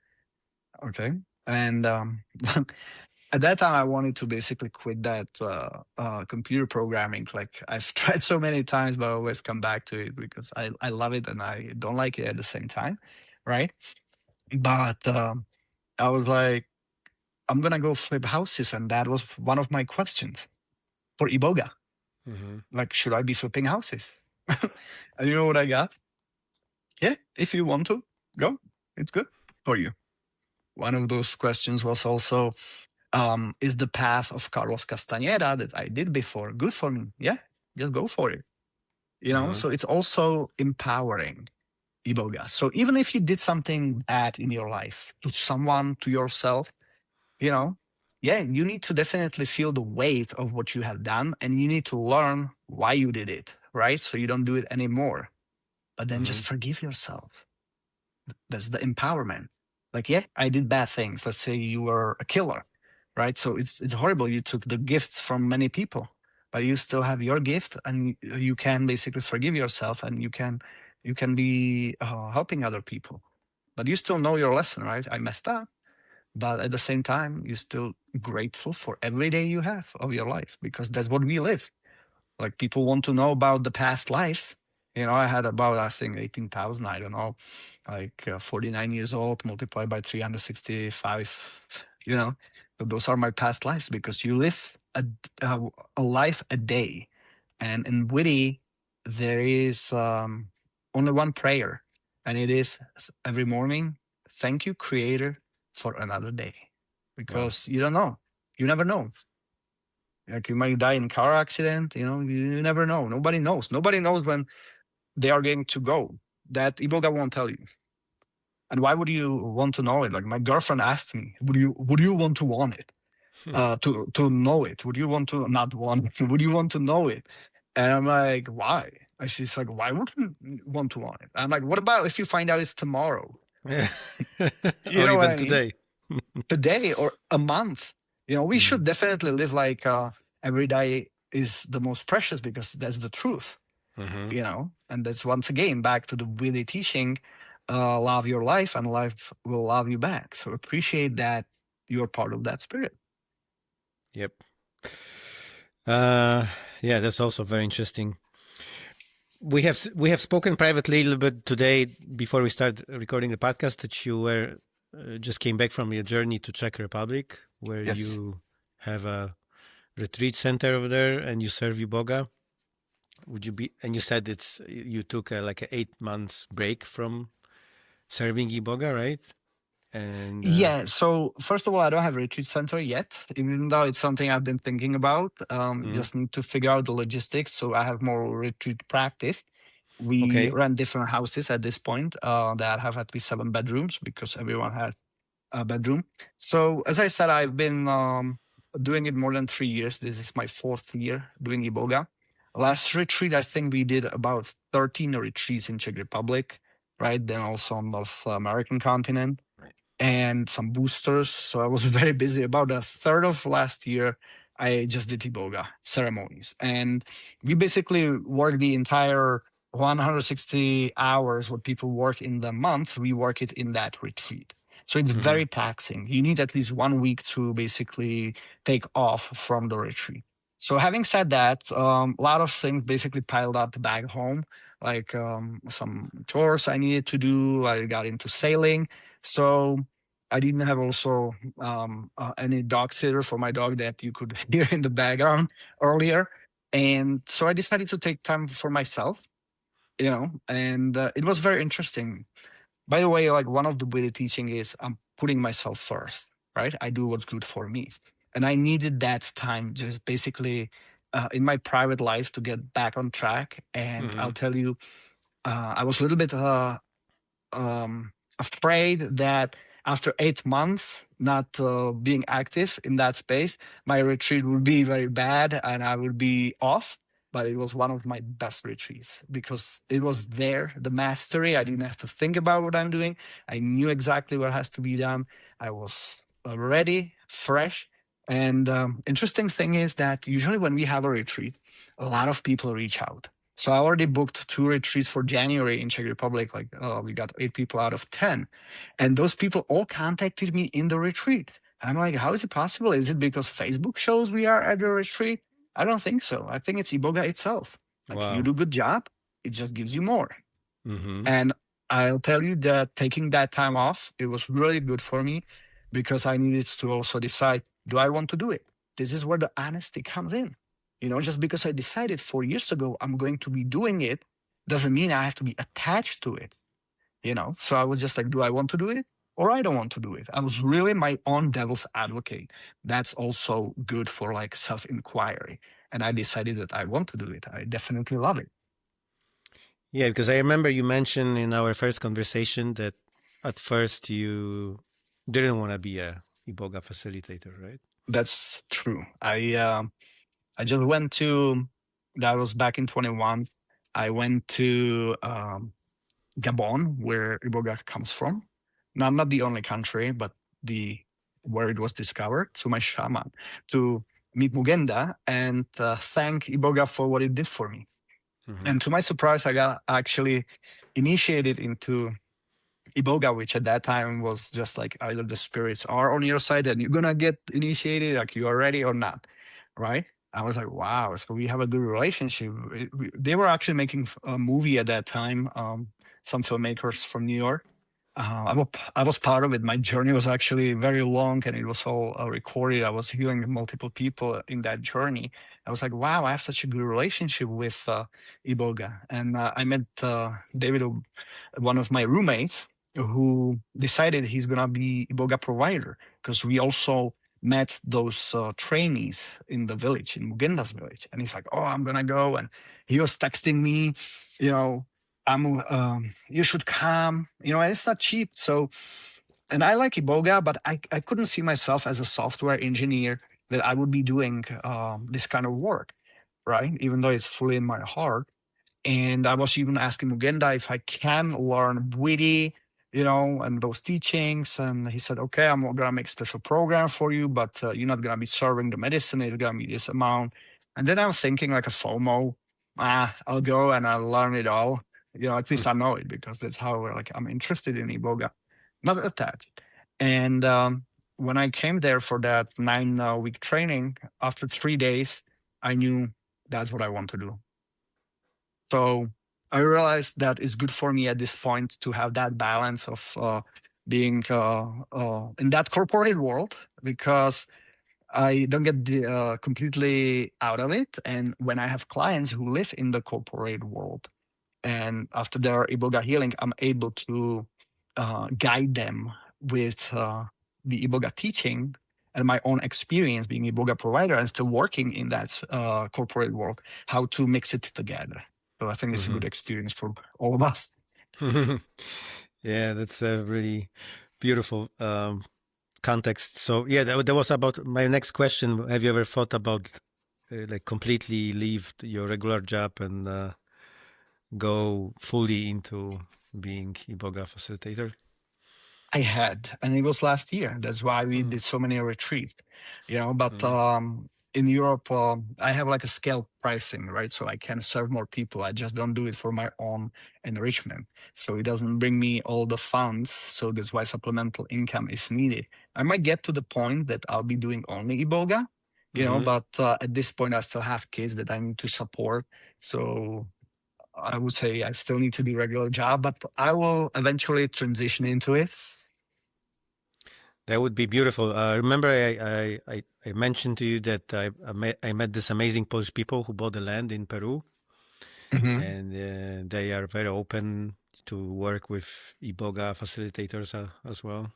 Okay. And at that time, I wanted to basically quit that computer programming. Like I've tried so many times, but I always come back to it because I love it and I don't like it at the same time. Right. But I was like, I'm going to go flip houses. And that was one of my questions for Iboga. Mm-hmm. Like, should I be flipping houses? And you know what I got? Yeah, if you want to, go. It's good for you. One of those questions was also, is the path of Carlos Castaneda that I did before good for me? Yeah, just go for it. So it's also empowering Iboga. So even if you did something bad in your life to someone, to yourself, yeah, you need to definitely feel the weight of what you have done, and you need to learn why you did it, right? So you don't do it anymore. But then just forgive yourself. That's the empowerment. Like, yeah, I did bad things. Let's say you were a killer, right? So it's horrible. You took the gifts from many people, but you still have your gift, and you can basically forgive yourself, and you can be helping other people. But you still know your lesson, right? I messed up, but at the same time, you're still grateful for every day you have of your life, because that's what we live. Like, people want to know about the past lives. I had about, I think, 18,000, I don't know, like 49 years old multiplied by 365, So those are my past lives, because you live a life a day. And in Witty, there is only one prayer, and it is every morning, thank you, Creator, for another day. Wow. Because you don't know. You never know. Like, you might die in a car accident, you never know. Nobody knows. Nobody knows when they are going to go. That Iboga won't tell you. And why would you want to know it? Like, my girlfriend asked me, would you want to want it? To know it? Would you want to not want it? Would you want to know it? And I'm like, why? And she's like, why wouldn't you want to want it? I'm like, what about if you find out it's tomorrow? You Or know what even I mean? today. Today or a month. We should Mm. definitely live like every day is the most precious, because that's the truth. Mhm. And that's, once again, back to the Willie teaching, love your life and life will love you back. So appreciate that you're part of that spirit. Yep. Yeah, that's also very interesting. We have spoken privately a little bit today before we start recording the podcast that you were just came back from your journey to Czech Republic, where Yes. you have a retreat center over there and you serve Iboga. Would you be? And you said you took like an 8 months break from serving Iboga, right? And Yeah. So first of all, I don't have a retreat center yet, even though it's something I've been thinking about. Just need to figure out the logistics. So I have more retreat practice. We okay. rent different houses at this point that have at least 7 bedrooms, because everyone has a bedroom. So as I said, I've been doing it more than 3 years. This is my 4th year doing Iboga. Last retreat, I think we did about 13 retreats in Czech Republic, right? Then also on North American continent, and some boosters. So I was very busy. About a third of last year, I just did Iboga ceremonies. And we basically work the entire 160 hours what people work in the month, we work it in that retreat. So it's very taxing. You need at least 1 week to basically take off from the retreat. So having said that, a lot of things basically piled up back home, like some chores I needed to do. I got into sailing. So I didn't have also any dog sitter for my dog that you could hear in the background earlier. And so I decided to take time for myself, and it was very interesting. By the way, like, one of the way teaching is I'm putting myself first, right? I do what's good for me. And I needed that time just basically in my private life to get back on track. And I'll tell you, I was a little bit afraid that after 8 months not being active in that space, my retreat would be very bad and I would be off. But it was one of my best retreats because it was there, the mastery. I didn't have to think about what I'm doing. I knew exactly what has to be done. I was ready, fresh. And interesting thing is that usually when we have a retreat, a lot of people reach out. So I already booked 2 retreats for January in Czech Republic. Like, we got 8 people out of 10. And those people all contacted me in the retreat. I'm like, how is it possible? Is it because Facebook shows we are at the retreat? I don't think so. I think it's Iboga itself. Like, you Wow. do a good job, it just gives you more. Mm-hmm. And I'll tell you that taking that time off, it was really good for me because I needed to also decide, do I want to do it? This is where the honesty comes in. Just because I decided 4 years ago I'm going to be doing it doesn't mean I have to be attached to it. So I was just like, do I want to do it or I don't want to do it? I was really my own devil's advocate. That's also good for like self-inquiry. And I decided that I want to do it. I definitely love it. Yeah, because I remember you mentioned in our first conversation that at first you didn't want to be a Iboga facilitator, right? That's true. I just went to, that was back in 21. I went to Gabon, where Iboga comes from. Now, not the only country, but the where it was discovered. To my shaman, to meet Mugenda and thank Iboga for what it did for me. Hmm. And to my surprise, I got actually initiated into Iboga, which at that time was just like either the spirits are on your side and you're gonna get initiated, like you are ready or not, right? I was like, wow, so we have a good relationship. They were actually making a movie at that time, some filmmakers from New York. I was part of it. My journey was actually very long and it was all recorded. I was healing multiple people in that journey. I was like, wow, I have such a good relationship with Iboga. And I met David, one of my roommates, who decided he's gonna be Iboga provider because we also met those trainees in the village, in Mugenda's village, and he's like, "Oh, I'm gonna go," and he was texting me, you know, you should come, and it's not cheap. So, and I like Iboga, but I couldn't see myself as a software engineer that I would be doing this kind of work, right? Even though it's fully in my heart. And I was even asking Mugenda if I can learn Bwiti, and those teachings. And he said, okay, I'm going to make a special program for you, but you're not going to be serving the medicine. It's going to be this amount. And then I was thinking like a FOMO, I'll go and I'll learn it all. At least I know it because that's how like I'm interested in Iboga, not attached. And when I came there for that 9-week training, after 3 days, I knew that's what I want to do. So I realized that it's good for me at this point to have that balance of being in that corporate world because I don't get completely out of it. And when I have clients who live in the corporate world and after their Iboga healing, I'm able to guide them with the Iboga teaching and my own experience being Iboga provider and still working in that corporate world, how to mix it together. So I think it's a Hmm. good experience for all of us. Yeah, that's a really beautiful context. So yeah, that was about my next question. Have you ever thought about like completely leave your regular job and go fully into being Iboga facilitator? I had, and it was last year. That's why we Mm. did so many retreats, But Mm. in Europe, I have like a scale pricing, right? So I can serve more people. I just don't do it for my own enrichment. So it doesn't bring me all the funds. So that's why supplemental income is needed. I might get to the point that I'll be doing only Iboga, Hmm. but at this point, I still have kids that I need to support. So I would say I still need to do regular job, but I will eventually transition into it. That would be beautiful. Remember, I mentioned to you that I met this amazing Polish people who bought the land in Peru, Mhm. and they are very open to work with Iboga facilitators as well.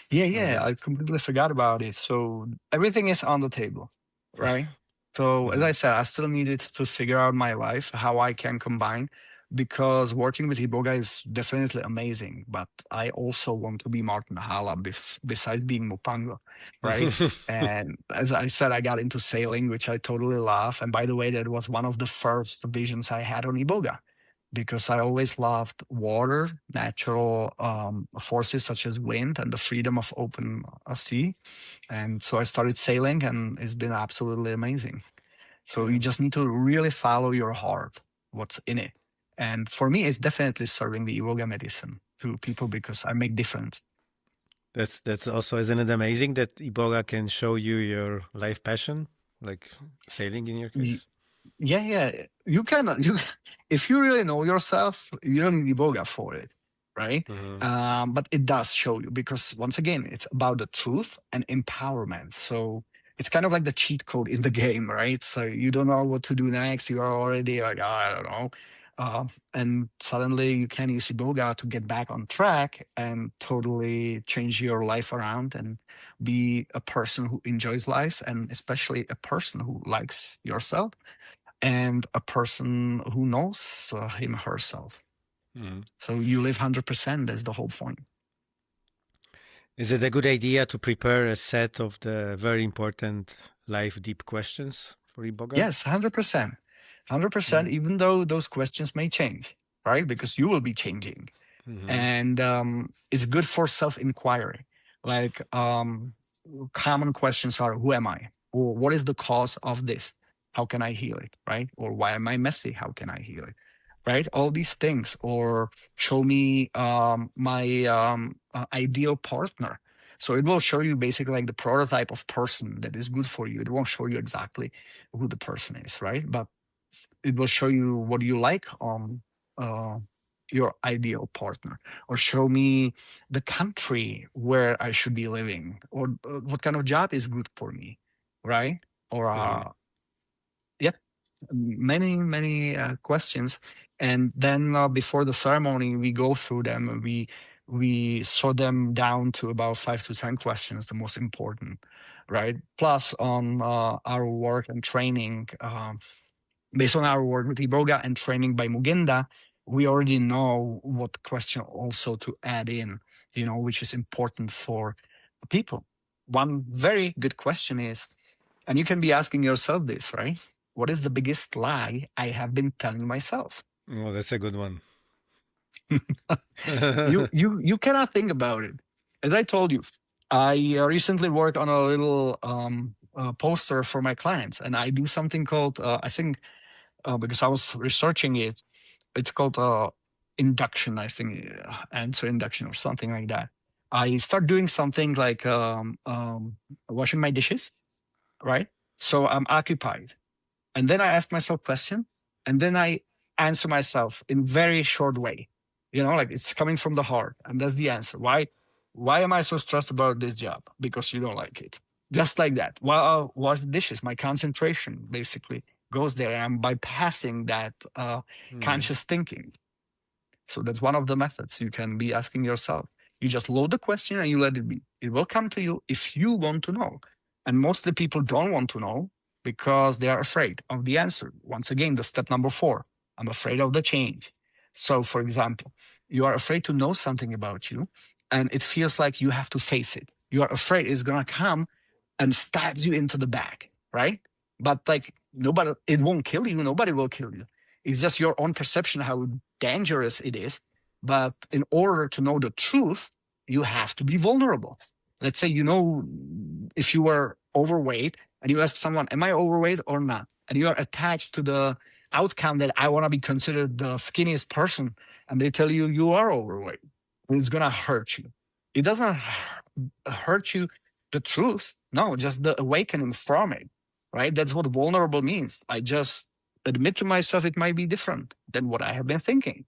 Yeah, yeah, Um, I completely forgot about it. So everything is on the table, right? So as I mhm. said, I still needed to figure out my life, how I can combine, because working with Iboga is definitely amazing. But I also want to be Martin Halla besides being Moupangou, right? And as I said, I got into sailing, which I totally love. And by the way, that was one of the first visions I had on Iboga because I always loved water, natural forces such as wind, and the freedom of open sea. And so I started sailing, and it's been absolutely amazing. So Yeah, you just need to really follow your heart, what's in it. And for me, it's definitely serving the yoga medicine to people because I make difference. that's also, isn't it amazing that Iboga can show you your life passion, like sailing in your Y- case? Yeah, yeah. You can if you really know yourself, you don't need yoga for it, right? Hmm. But it does show you because once again, it's about the truth and empowerment. So it's kind of like the cheat code in the game, right? So you don't know what to do next. You are already like, "Oh, I don't know. And suddenly you can use Iboga to get back on track and totally change your life around and be a person who enjoys life and especially a person who likes yourself and a person who knows him herself. So you live 100%. That's the whole point. Is it a good idea to prepare a set of the very important life deep questions for Iboga? Yes, 100%. 100%, even though those questions may change, right? Because you will be changing. And it's good for self-inquiry. Like common questions are, who am I? Or what is the cause of this? How can I heal it, right? Or why am I messy? How can I heal it, right? All these things. Or show me my ideal partner. So it will show you basically like the prototype of person that is good for you. It won't show you exactly who the person is, right? But it will show you what you like on your ideal partner, or show me the country where I should be living, or what kind of job is good for me, right? Or yep, many questions. And then before the ceremony, we go through them, and we sort them down to about 5 to 10 questions, the most important, right? Plus on our work and training, based on our work with Iboga and training by Muginda, we already know what question also to add in, which is important for people. One very good question is, and you can be asking yourself this, right? What is the biggest lie I have been telling myself? Oh, that's a good one. You cannot think about it. As I told you, I recently worked on a little poster for my clients, and I do something called, I think, because I was researching it, it's called induction, I think, answer induction or something like that. I start doing something like washing my dishes, right? So I'm occupied. And then I ask myself question, and then I answer myself in very short way. Like it's coming from the heart. And that's the answer. Why am I so stressed about this job? Because you don't like it. Just like that. While I wash the dishes, my concentration basically goes there. I'm bypassing that conscious thinking. So that's one of the methods you can be asking yourself. You just load the question and you let it be. It will come to you if you want to know. And most of the people don't want to know because they are afraid of the answer. Once again, the step number 4, I'm afraid of the change. So, for example, you are afraid to know something about you, and it feels like you have to face it. You are afraid it's going to come and stabs you into the back, right? But like nobody, it won't kill you. Nobody will kill you. It's just your own perception how dangerous it is. But in order to know the truth, you have to be vulnerable. Let's say, if you were overweight and you ask someone, am I overweight or not? And you are attached to the outcome that I want to be considered the skinniest person, and they tell you you are overweight, it's going to hurt you. It doesn't hurt you, the truth. No, just the awakening from it, right? That's what vulnerable means. I just admit to myself it might be different than what I have been thinking.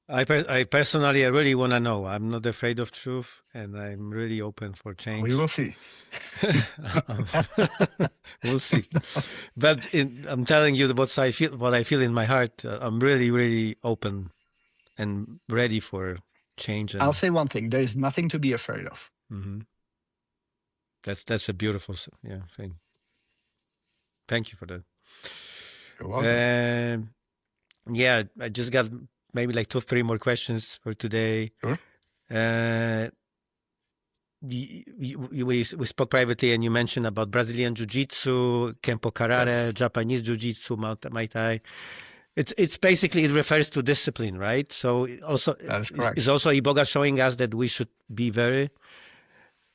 I personally, I really want to know. I'm not afraid of truth, and I'm really open for change. We will see. We'll see. But I'm telling you what I feel in my heart. I'm really, really open and ready for change. I'll say one thing: there is nothing to be afraid of. That's a beautiful thing. Thank you for that. You're welcome. Yeah, I just got maybe like 2 or 3 more questions for today. Sure. We spoke privately, and you mentioned about Brazilian Jiu-Jitsu, Kempo Karate, yes. Japanese Jiu-Jitsu, Muay Thai. It's basically, it refers to discipline, right? So also, that is correct. Is also Iboga showing us that we should be very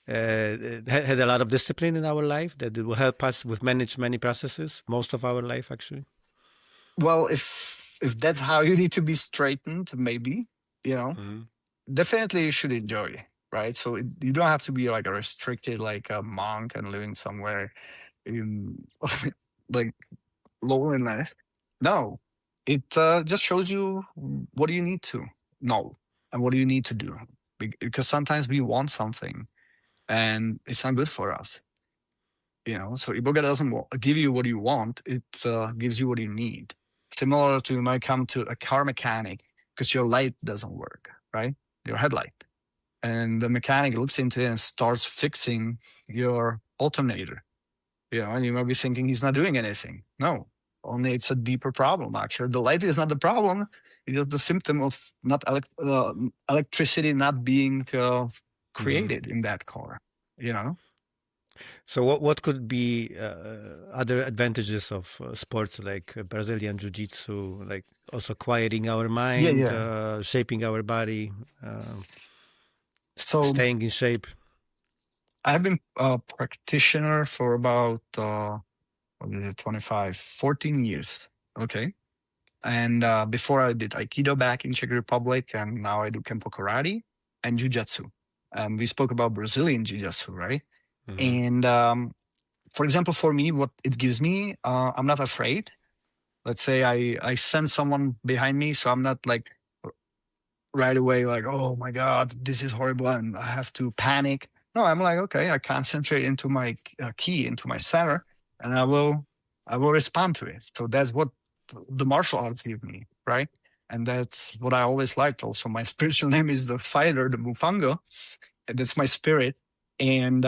had a lot of discipline in our life, that it will help us with manage many processes, most of our life actually. Well, if that's how you need to be straightened, maybe, definitely you should enjoy it, right? So you don't have to be like a restricted, like a monk and living somewhere in like loneliness. No, it just shows you what do you need to know and what do you need to do. Because sometimes we want something and it's not good for us. So Iboga doesn't give you what you want, it gives you what you need. Similar to, you might come to a car mechanic because your light doesn't work, right? Your headlight. And the mechanic looks into it and starts fixing your alternator. And you might be thinking he's not doing anything. No, only it's a deeper problem. Actually, the light is not the problem. It is the symptom of not electricity not being created in that core. So what could be other advantages of sports like Brazilian Jiu-Jitsu, like also quieting our Yeah, mind, yeah. shaping our body, So staying in shape? I've been a practitioner for about 14 years. Okay. And before I did Aikido back in Czech Republic, and now I do Kempo Karate and Jiu-Jitsu. We spoke about Brazilian Jiu-Jitsu, right? And for example, for me, what it gives me, I'm not afraid. Let's say I send someone behind me, so I'm not like right away like, oh my God, this is horrible, and I have to panic. No, I'm like, okay, I concentrate into my key, into my center, and I will respond to it. So that's what the martial arts give me, right? And that's what I always liked. Also, my spiritual name is the fighter, the Moupangou. That's my spirit, and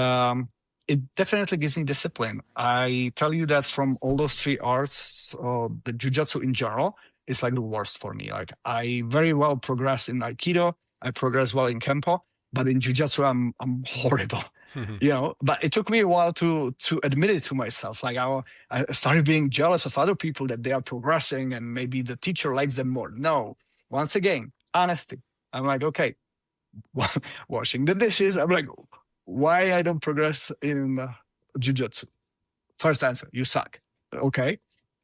it definitely gives me discipline. I tell you that from all those three arts, the jujitsu in general is like the worst for me. Like I very well progress in Aikido, I progress well in Kempo, but in jujitsu I'm horrible. But it took me a while to admit it to myself. Like I started being jealous of other people that they are progressing and maybe the teacher likes them more. No, once again, honesty. I'm like, okay, washing the dishes. I'm like, why I don't progress in jiu-jitsu? First answer, you suck. Okay.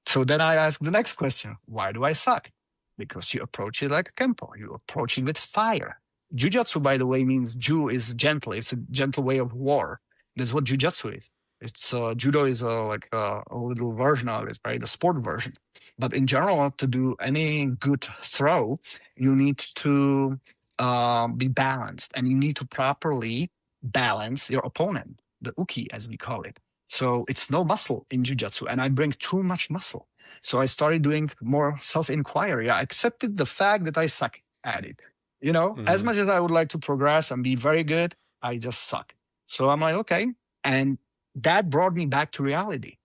So then I ask the next question, why do I suck? Because you approach it like a kempo. You approach it with fire. Jiu-jitsu, by the way, means ju is gentle. It's a gentle way of war. That's what jiu-jitsu is. It's judo is like a little version of it, right? The sport version. But in general, to do any good throw, you need to be balanced, and you need to properly balance your opponent, the uki as we call it. So it's no muscle in jiu-jitsu, and I bring too much muscle. So I started doing more self-inquiry. I accepted the fact that I suck at it. As much as I would like to progress and be very good, I just suck. So I'm like, okay. And that brought me back to reality.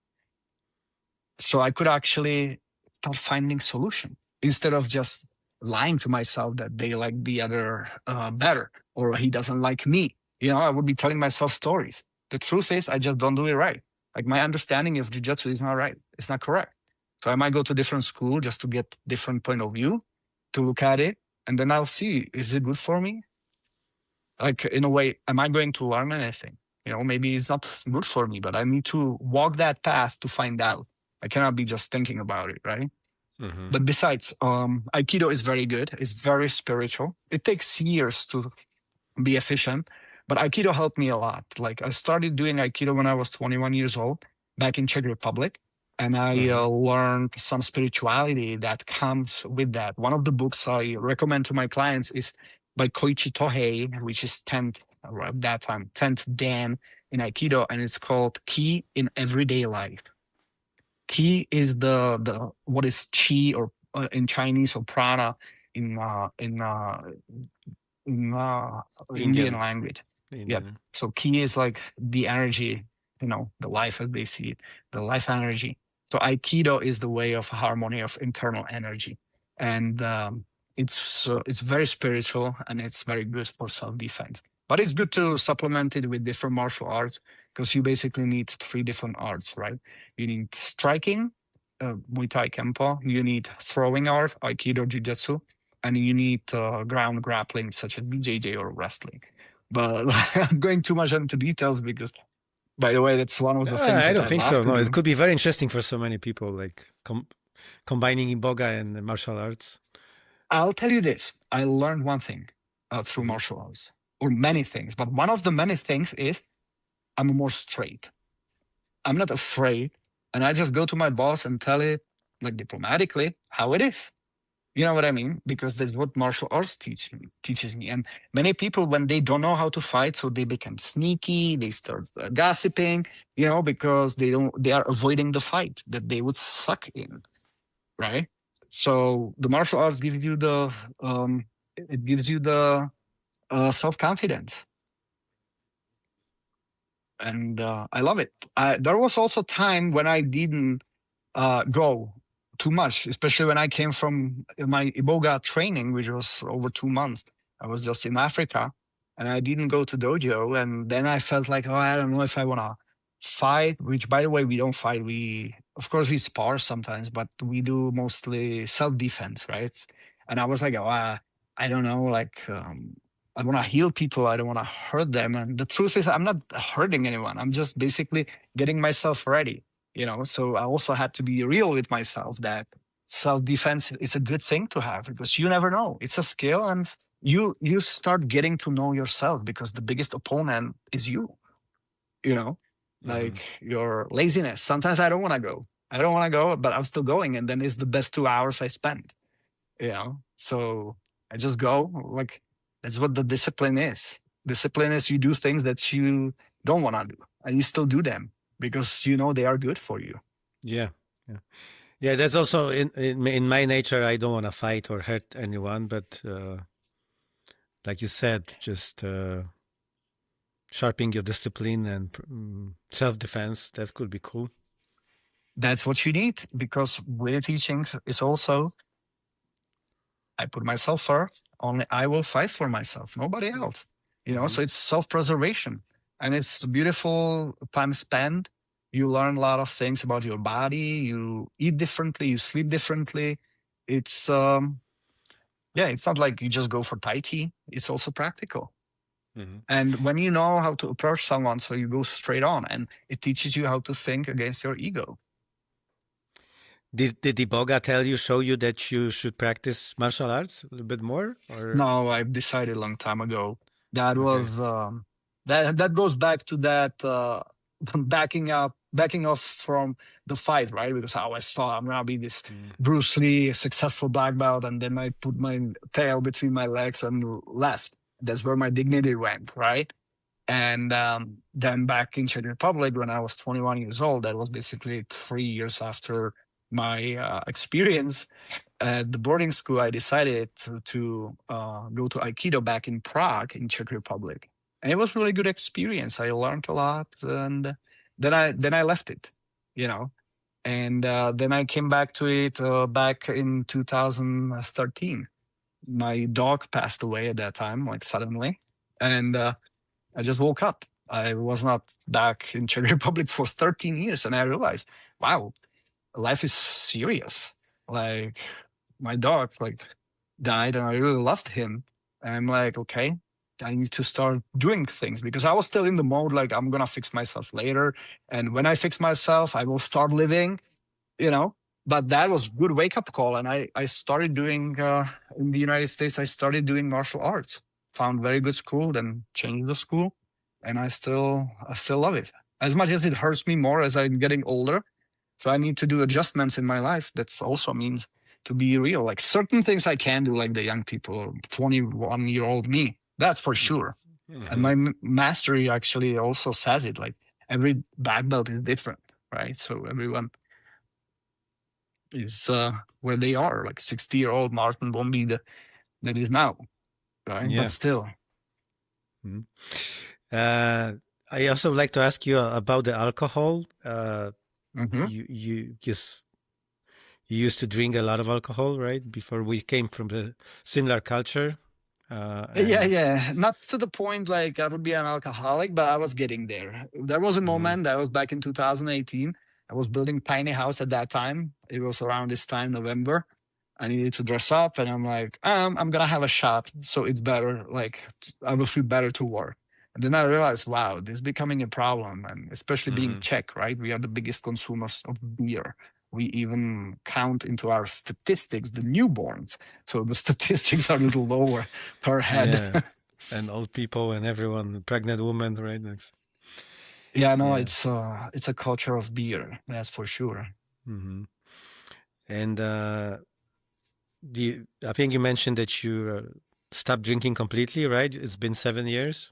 So I could actually start finding solution instead of just lying to myself that they like the other better, or he doesn't like me. I would be telling myself stories. The truth is, I just don't do it right. Like my understanding of jiu-jitsu is not right. It's not correct. So I might go to different school just to get different point of view to look at it. And then I'll see, is it good for me? Like in a way, am I going to learn anything? Maybe it's not good for me, but I need to walk that path to find out. I cannot be just thinking about it, right? But besides, Aikido is very good. It's very spiritual. It takes years to be efficient, but Aikido helped me a lot. Like I started doing Aikido when I was 21 years old back in Czech Republic, and I learned some spirituality that comes with that. One of the books I recommend to my clients is by Koichi Tohei, which is 10th, or at that time, 10th Dan in Aikido, and it's called Ki in Everyday Life. Ki is the what is chi, or in Chinese, or prana in Indian language. Indian. Yep. So ki is like the energy, the life as they see it, the life energy. So Aikido is the way of harmony of internal energy, and it's very spiritual, and it's very good for self-defense. But it's good to supplement it with different martial arts, because you basically need 3 different arts, right? You need striking, Muay Thai Kempo. You need throwing art, Aikido, Jiu-Jitsu, and you need ground grappling, such as BJJ or wrestling. But I'm going too much into details because, by the way, that's one of the things I that don't think love so. to No, do. it could be very interesting for so many people, like combining Iboga and martial arts. I'll tell you this. I learned one thing through martial arts, or many things, but one of the many things is I'm more straight. I'm not afraid, and I just go to my boss and tell it, like, diplomatically, how it is. You know what I mean? Because that's what martial arts teaches me. And many people, when they don't know how to fight, so they become sneaky, they start gossiping, because they are avoiding the fight that they would suck in, right? So the martial arts gives you the self-confidence. and I love it. There was also time when I didn't go too much, especially when I came from my Iboga training, which was over 2 months. I was just in Africa and I didn't go to dojo. And then I felt like, oh, I don't know if I want to fight, which by the way, we don't fight. Of course, we spar sometimes, but we do mostly self-defense, right? And I was like, oh, I don't know, like, I want to heal people. I don't want to hurt them. And the truth is, I'm not hurting anyone. I'm just basically getting myself ready, so I also had to be real with myself that self-defense is a good thing to have, because you never know, it's a skill, and you start getting to know yourself, because the biggest opponent is you know Mm-hmm. like your laziness. Sometimes I don't want to go, but I'm still going, and then it's the best 2 hours I spent. So I just go. Like, that's what the discipline is. Discipline is you do things that you don't want to do, and you still do them because they are good for you. Yeah. Yeah. Yeah, that's also in my nature. I don't want to fight or hurt anyone, but like you said, just sharpening your discipline and self defense, that could be cool. That's what you need, because with teaching is also, I put myself first. Only I will fight for myself, nobody else. Mm-hmm. So it's self-preservation, and it's a beautiful time spent. You learn a lot of things about your body. You eat differently. You sleep differently. It's yeah, it's not like you just go for Tai Chi. It's also practical. Mm-hmm. And when you know how to approach someone, so you go straight on, and it teaches you how to think against your ego. Did Iboga show you that you should practice martial arts a little bit more, or No, I've decided a long time ago. That okay? was that goes back to that backing off from the fight, right? Because I always thought I'm gonna be this Mm. Bruce Lee successful black belt, and then I put my tail between my legs and left. That's where my dignity went, right? And then back in Czech Republic when I was 21 years old, that was basically 3 years after my experience at the boarding school, I decided to go to Aikido back in Prague in Czech Republic, and it was really good experience. I learned a lot, and then I left it, you know, and then I came back to it back in 2013. My dog passed away at that time, like suddenly, and I just woke up. I was not back in Czech Republic for 13 years, and I realized, wow, life is serious. Like, my dog died, and I really loved him. And I'm like, okay, I need to start doing things, because I was still in the mode like I'm gonna fix myself later, and when I fix myself, I will start living. You know. But that was good wake up call, and I started doing in the United States. I started doing martial arts. Found very good school, then changed the school, and I still love it as much as it hurts me more as I'm getting older, so I need to do adjustments in my life. That's also means to be real. Like certain things I can do, like the young people, 21-year-old me. That's for sure. And Mm-hmm. my mastery actually also says it. Like every black belt is different, right? So everyone is where they are. Like 60-year-old Martin won't be that is now, right? But Yeah. still. Mhm. Uh, I also like to ask you about the alcohol. Mhm. You used to drink a lot of alcohol, right? Before we came from the similar culture, Yeah, and yeah. Not to the point like I would be an alcoholic, but I was getting there. There was a mhm, moment that was back in 2018. I was building tiny house at that time. It was around this time, November. I needed to dress up, and I'm like, I'm gonna have a shot, so it's better. Like I will feel better to work. And then I realized, wow, this is becoming a problem, and especially being mhm. Czech, right? We are the biggest consumers of beer. We even count into our statistics the newborns, so the statistics are a little lower per head. Yeah, and old people and everyone, pregnant women, right? Yeah, no, Yeah. it's a culture of beer, that's for sure. Hmm. And I think you mentioned that you stopped drinking completely, right? It's been 7 years.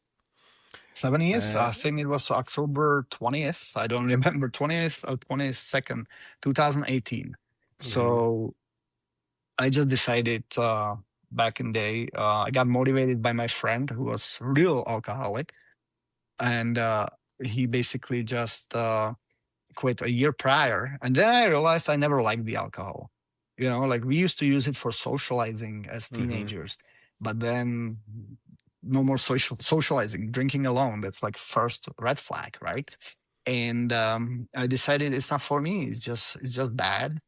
7 years, Uh, I think it was October 20th. I don't remember, 20th or 22nd, 2018. mhm, So I just decided back in day. I got motivated by my friend who was real alcoholic, and he basically just quit a year prior. And then I realized I never liked the alcohol. Like we used to use it for socializing as teenagers, but then no more socializing, drinking alone. That's like first red flag, right? And I decided it's not for me. It's just bad.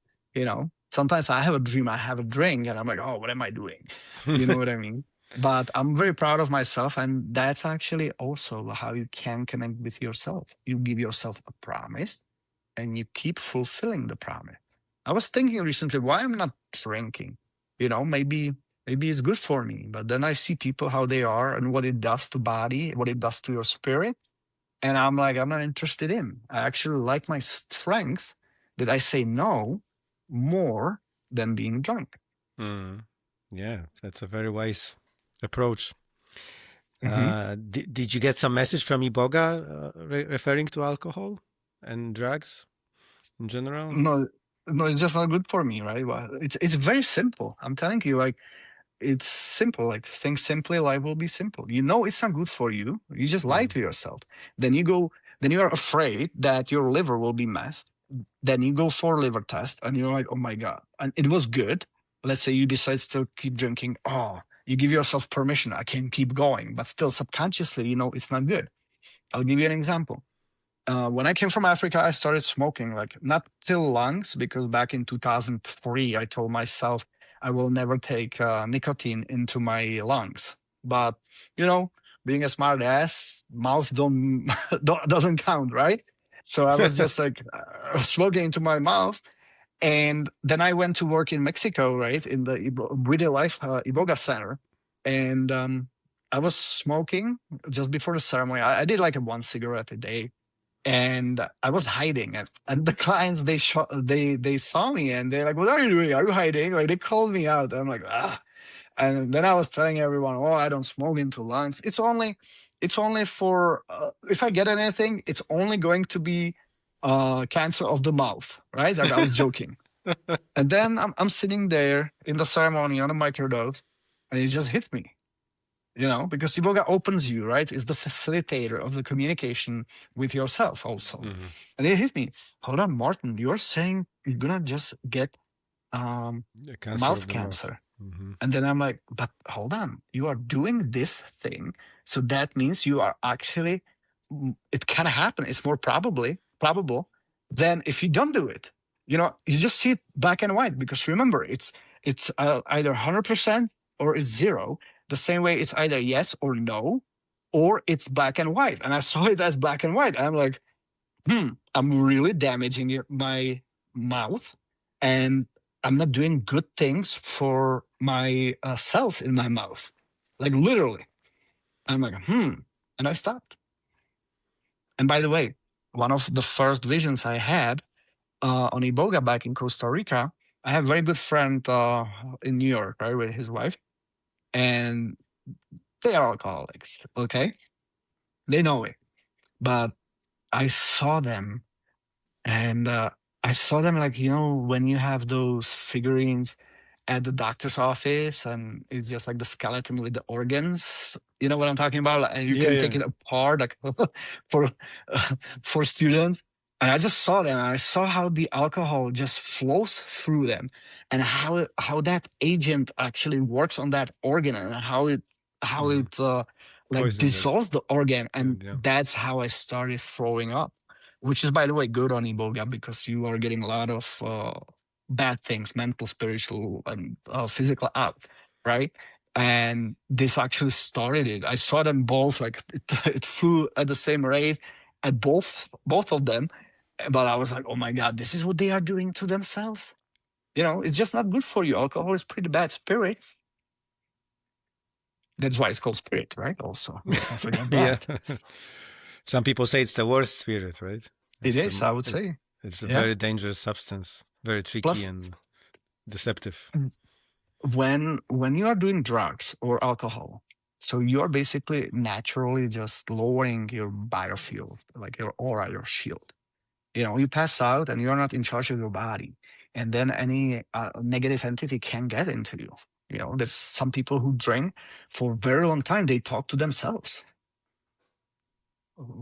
Sometimes I have a dream, I have a drink, and I'm like, oh, what am I doing? You know what I mean? But I'm very proud of myself, and that's actually also how you can connect with yourself. You give yourself a promise, and you keep fulfilling the promise. I was thinking recently, why I'm not drinking? Maybe it's good for me. But then I see people how they are and what it does to body, what it does to your spirit. And I'm like, I'm not interested in. I actually like my strength that I say no more than being drunk. Yeah, that's a very wise approach. Mhm. Did you get some message from Iboga referring to alcohol and drugs in general? No, no, it's just not good for me, right? Well, it's very simple. I'm telling you, like it's simple. Like think simply, life will be simple. It's not good for you. You just lie to yourself. Then you are afraid that your liver will be messed. Then you go for a liver test and you're like, oh my God. And it was good. Let's say you decide to keep drinking. Oh, you give yourself permission. I can keep going. But still subconsciously, it's not good. I'll give you an example. When I came from Africa, I started smoking, like not till lungs, because back in 2003, I told myself I will never take nicotine into my lungs. But being a smart ass, mouth doesn't count, right? So I was just like smoking into my mouth, and then I went to work in Mexico, right, in the Bwiti Life Iboga Center, and I was smoking just before the ceremony. I did like a one cigarette a day, and I was hiding. And the clients they saw me and they're like, "What are you doing? Are you hiding?" Like they called me out. I'm like, ah. And then I was telling everyone, "Oh, I don't smoke into lungs. It's only for if I get anything, it's only going to be cancer of the mouth, right?" Like I was joking. And then I'm sitting there in the ceremony on a microdose, and it just hit me. Because Iboga opens you, right? It's the facilitator of the communication with yourself also. And it hit me. Hold on, Martin, you're saying you're gonna just get mouth cancer. And then I'm like, but hold on, you are doing this thing. So that means you are actually, it can happen. It's more probable than if you don't do it. You just see it black and white, because remember, it's either 100% or it's zero. The same way it's either yes or no, or it's black and white. And I saw it as black and white. I'm like, I'm really damaging my mouth, and I'm not doing good things for my cells in my mouth, like literally. I'm like, and I stopped. And by the way, one of the first visions I had on Iboga back in Costa Rica, I have a very good friend in New York, right, with his wife, and they are alcoholics, okay? They know it. But I saw them, and I saw them like, when you have those figurines at the doctor's office and it's just like the skeleton with the organs. You know what I'm talking about? And you Yeah, can yeah. take it apart like for for students. And I just saw them, and I saw how the alcohol just flows through them, and how that agent actually works on that organ, and how it like Poisons it. dissolves the organ. And Yeah. that's how I started throwing up, which is, by the way, good on Iboga, because you are getting a lot of bad things, mental, spiritual, and physical out, right? And this actually started it. I saw them both, like it flew at the same rate at both of them, but I was like, oh my God, this is what they are doing to themselves. It's just not good for you. Alcohol is pretty bad spirit. That's why it's called spirit, right? Also, let's not forget Yeah. that. Some people say it's the worst spirit, right? It It's is, the I would say. it's a Yeah. very dangerous substance, very tricky Plus, and deceptive. when you are doing drugs or alcohol, so you are basically naturally just lowering your biofield, like your aura, your shield. You pass out and you're not in charge of your body, and then any negative entity can get into you. There's some people who drink for a very long time. They talk to themselves.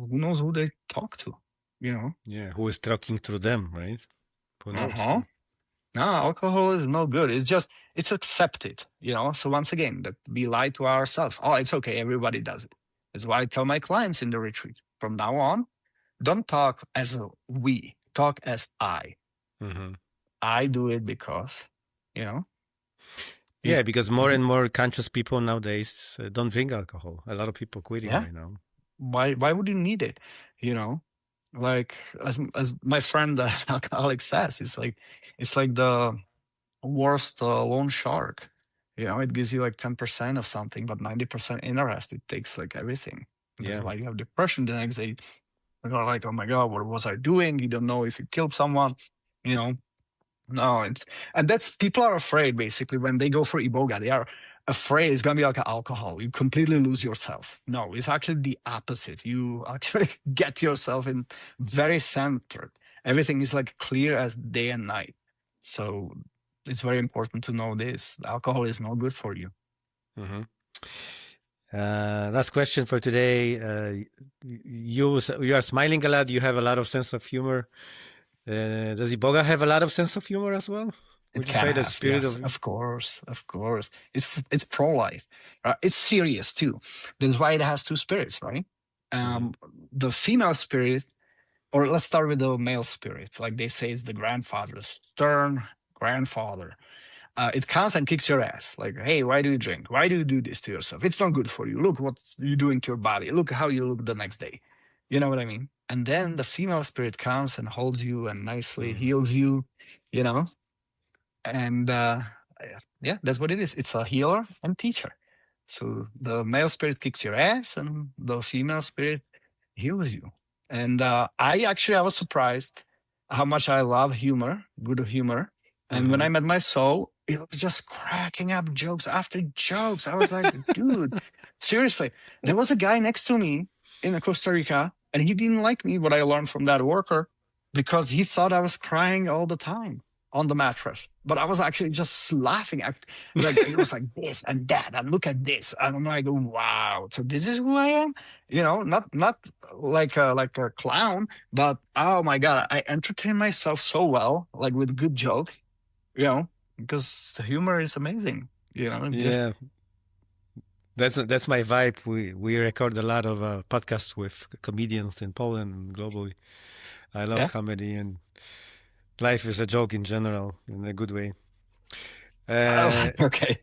who knows who they talk to, you know? Yeah, who is talking through them, right? Who knows? Uh-huh. No, alcohol is no good. It's accepted, you know? So once again, that we lie to ourselves. Oh, it's okay. Everybody does it. That's why I tell my clients in the retreat from now on, don't talk as a we, talk as I. Mm-hmm. I do it because, you know? Yeah, because more Mhm. and more conscious people nowadays don't drink alcohol. A lot of people quitting Yeah. right now. Why would you need it? You know? Like as my friend alcoholic says, it's like the worst loan shark. You know, it gives you like 10% of something, but 90% interest. It takes like everything. That's Yeah. why you have depression the next day. You're like, oh my God, what was I doing? You don't know if you killed someone, you know. No, and that's people are afraid basically when they go for Iboga. They are afraid it's gonna be like alcohol. You completely lose yourself. No, it's actually the opposite. You actually get yourself in very centered. Everything is like clear as day and night. So it's very important to know this. Alcohol is not good for you. Mm-hmm. Last question for today. You are smiling a lot. You have a lot of sense of humor. Does Iboga have a lot of sense of humor as well? It Would you can say the have, spirit yes, of? of course, of course. It's pro life. It's serious too. That's why it has two spirits, right? Mhm. The female spirit, or let's start with the male spirit. Like they say, it's the grandfather, the stern grandfather. It comes and kicks your ass. Like, hey, why do you drink? Why do you do this to yourself? It's not good for you. Look what you're doing to your body. Look how you look the next day. You know what I mean? And then the female spirit comes and holds you and nicely Mhm. heals you, you know? And yeah, that's what it is. It's a healer and teacher. So the male spirit kicks your ass and the female spirit heals you. And I was surprised how much I love humor, good humor. And when I Mhm. met my soul, it was just cracking up jokes after jokes. I was like, dude, seriously. There was a guy next to me in Costa Rica, and he didn't like me, what I learned from that worker, because he thought I was crying all the time on the mattress. But I was actually just laughing. Like it was like this and that, and look at this. And I'm like, wow. So this is who I am. You know, not like a clown, but oh my god, I entertain myself so well, like with good jokes. You know, because the humor is amazing. You know, just Yeah, that's my vibe. We record a lot of podcasts with comedians in Poland and globally. I love yeah. comedy and life is a joke in general in a good way. Oh, Uh, okay.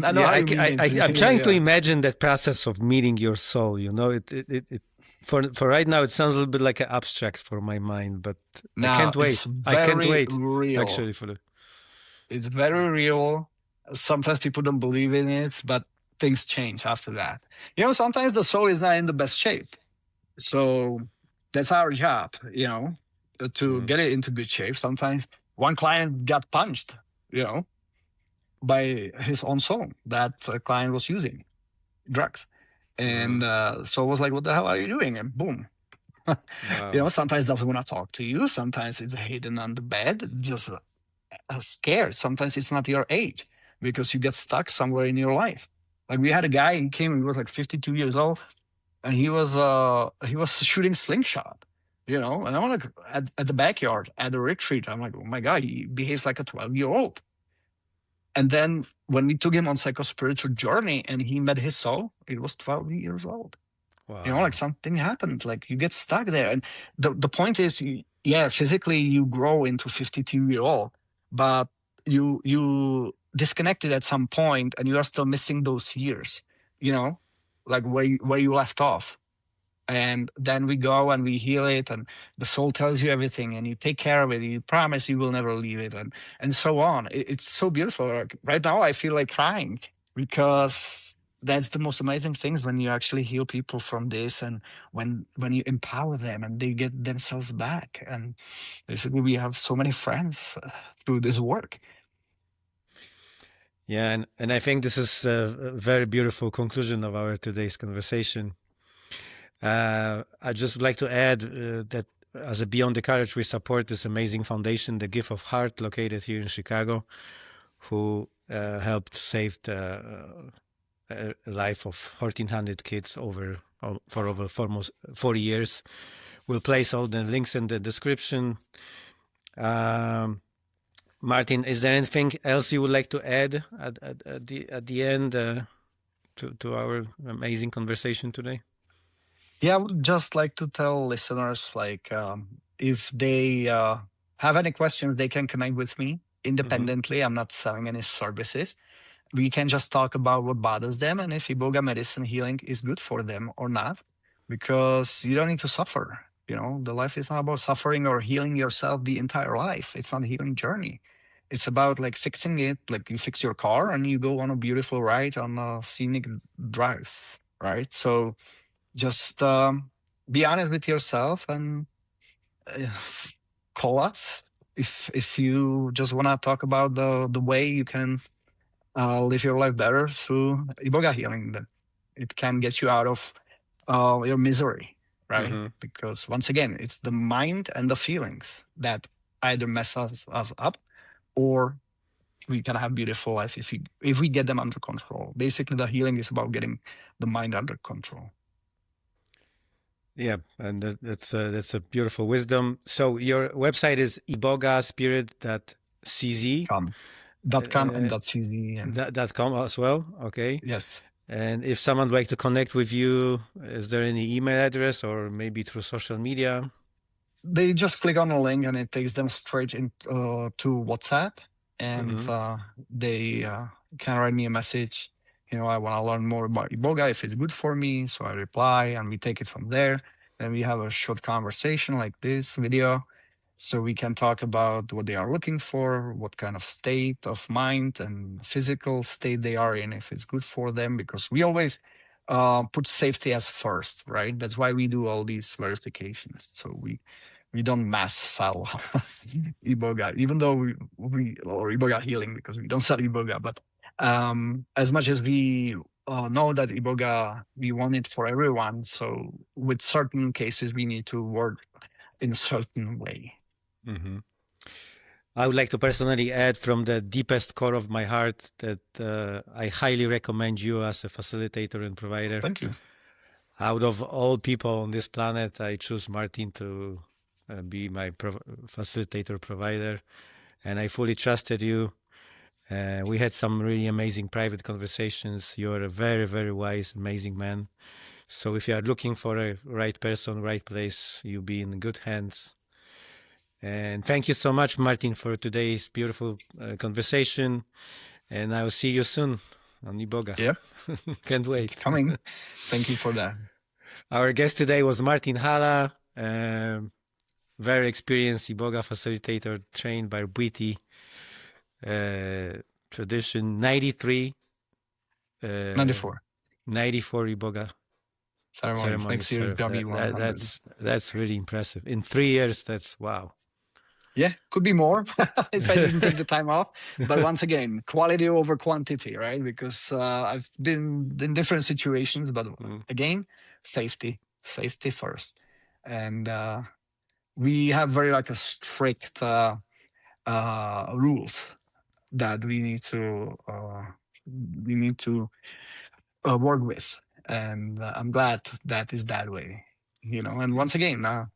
I know yeah, how you mean it. I'm Yeah, trying to yeah. imagine that process of meeting your soul. You know, it for right now it sounds a little bit like an abstract for my mind, but I Now can't wait. it's I can't very wait real. actually for the. It's very real. Sometimes people don't believe in it, but things change after that. You know, sometimes the soul is not in the best shape. So that's our job, you know, to Mm, get it into good shape. Sometimes one client got punched, you know, by his own soul that client was using drugs. And mhm. so I was like, what the hell are you doing? And boom. You Wow. know, sometimes it doesn't want to talk to you. Sometimes it's hidden on the bed, just scared. Sometimes it's not your age because you get stuck somewhere in your life. Like we had a guy, he came, he was like 52 years old, and he was shooting slingshot, you know. And I'm like at the backyard at the retreat. I'm like, oh my god, he behaves like a 12-year-old. And then when we took him on psycho-spiritual journey and he met his soul, he was 12 years old. You know, like Wow. something happened, like you get stuck there. And the point is, yeah, physically you grow into 52-year-old, but you disconnected at some point and you are still missing those years, you know, like where you left off. And then we go and we heal it, and the soul tells you everything, and you take care of it, and you promise you will never leave it, and so on. It's so beautiful. Like, right now I feel like crying because that's the most amazing things when you actually heal people from this, and when you empower them and they get themselves back. And basically we have so many friends through this work. Yeah, and I think this is a very beautiful conclusion of our today's conversation. I just would like to add that as a Beyond the Courage, we support this amazing foundation, the Gift of Heart, located here in Chicago, who helped save a life of 1,400 kids for almost 40 years. We'll place all the links in the description. Martin, is there anything else you would like to add at the end to our amazing conversation today? Yeah, I would just like to tell listeners, like, if they have any questions, they can connect with me independently. I'm not selling any services. We can just talk about what bothers them and if Iboga medicine healing is good for them or not, because you don't need to suffer. The life is not about suffering or healing yourself the entire life. It's not a healing journey. It's about like fixing it, like you fix your car and you go on a beautiful ride on a scenic drive, right? So just be honest with yourself and uh, call us if you just want to talk about the way you can live your life better through Iboga healing. That it can get you out of your misery, right? Because once again, it's the mind and the feelings that either mess us up, or we can have beautiful life if we get them under control. Basically, the healing is about getting the mind under control. Yeah, and that's a beautiful wisdom. So your website is ibogaspirit.cz. .com and .cz and .com as well. Okay. Yes. And if someone would like to connect with you, is there any email address or maybe through social media? They just click on a link and it takes them straight into WhatsApp, and they can write me a message. I want to learn more about Iboga, if it's good for me. So I reply and we take it from there. Then we have a short conversation like this video. So we can talk about what they are looking for, what kind of state of mind and physical state they are in, if it's good for them, because we always put safety as first, right? That's why we do all these verifications. So we don't mass sell Iboga, even though or Iboga healing, because we don't sell Iboga. But as much as we know that Iboga, we want it for everyone. So with certain cases, we need to work in a certain way. I would like to personally add from the deepest core of my heart that I highly recommend you as a facilitator and provider. Thank you. Out of all people on this planet, I choose Martin to be my facilitator provider, and I fully trusted you. We had some really amazing private conversations. You're a very, very wise, amazing man. So if you are looking for a right person, right place, you'll be in good hands. And thank you so much, Martin, for today's beautiful conversation. And I will see you soon on Iboga. Yeah. Can't wait. It's coming. Thank you for that. Our guest today was Martin Halla, very experienced Iboga facilitator trained by Bwiti tradition 93. 94 Iboga ceremonies. Next year is gonna be 100. That's really impressive. In 3 years, that's wow. Yeah, could be more if I didn't take the time off. But once again, quality over quantity, right? Because I've been in different situations, but again, safety first. And we have very a strict rules that we need to work with. And I'm glad that is that way, And once again, I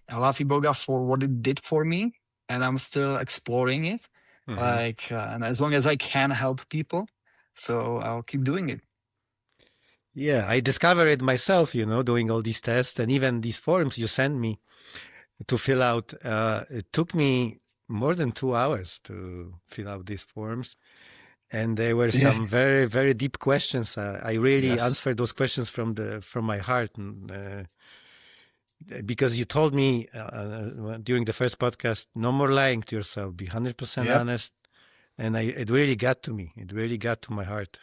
love Iboga for what it did for me, and I'm still exploring it. And as long as I can help people, so I'll keep doing it. Yeah, I discovered it myself, doing all these tests and even these forms you sent me to fill out. It took me more than 2 hours to fill out these forms. And there were some very, very deep questions. I really answered those questions from my heart. And, because you told me during the first podcast, no more lying to yourself, be 100% honest. And it really got to me. It really got to my heart.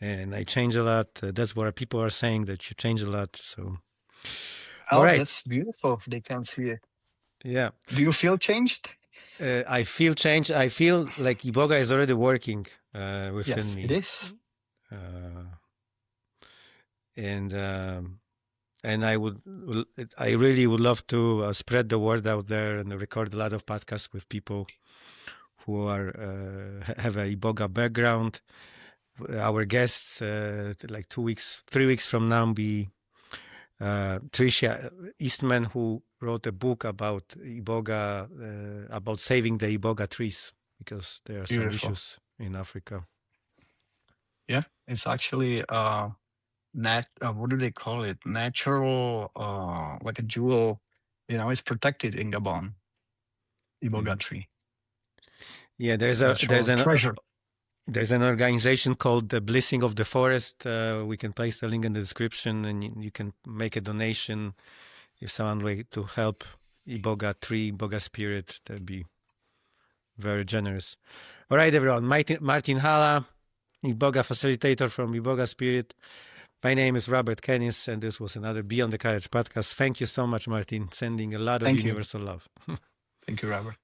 And I changed a lot. That's what people are saying, that you change a lot. So, all right. That's beautiful. They can see it. Yeah. Do you feel changed? I feel changed. I feel like Iboga is already working within me. Yes, it is. And I really would love to spread the word out there and record a lot of podcasts with people who have a Iboga background, our guest, like 3 weeks from now, be Tricia Eastman, who wrote a book about Iboga, about saving the Iboga trees, because there are some Beautiful. issues in Africa. Yeah, it's actually what do they call it? Natural, like a jewel. It's protected in Gabon. Iboga tree. Yeah, there's treasure. There's an organization called the Blessing of the Forest. We can place the link in the description, and you can make a donation if someone way to help Iboga tree, Iboga spirit. That'd be very generous. All right, everyone. Martin Halla, Iboga facilitator from Iboga Spirit. My name is Robert Kennis, and this was another Beyond the Courage podcast. Thank you so much, Martin. Sending a lot of universal love. Thank you, Robert.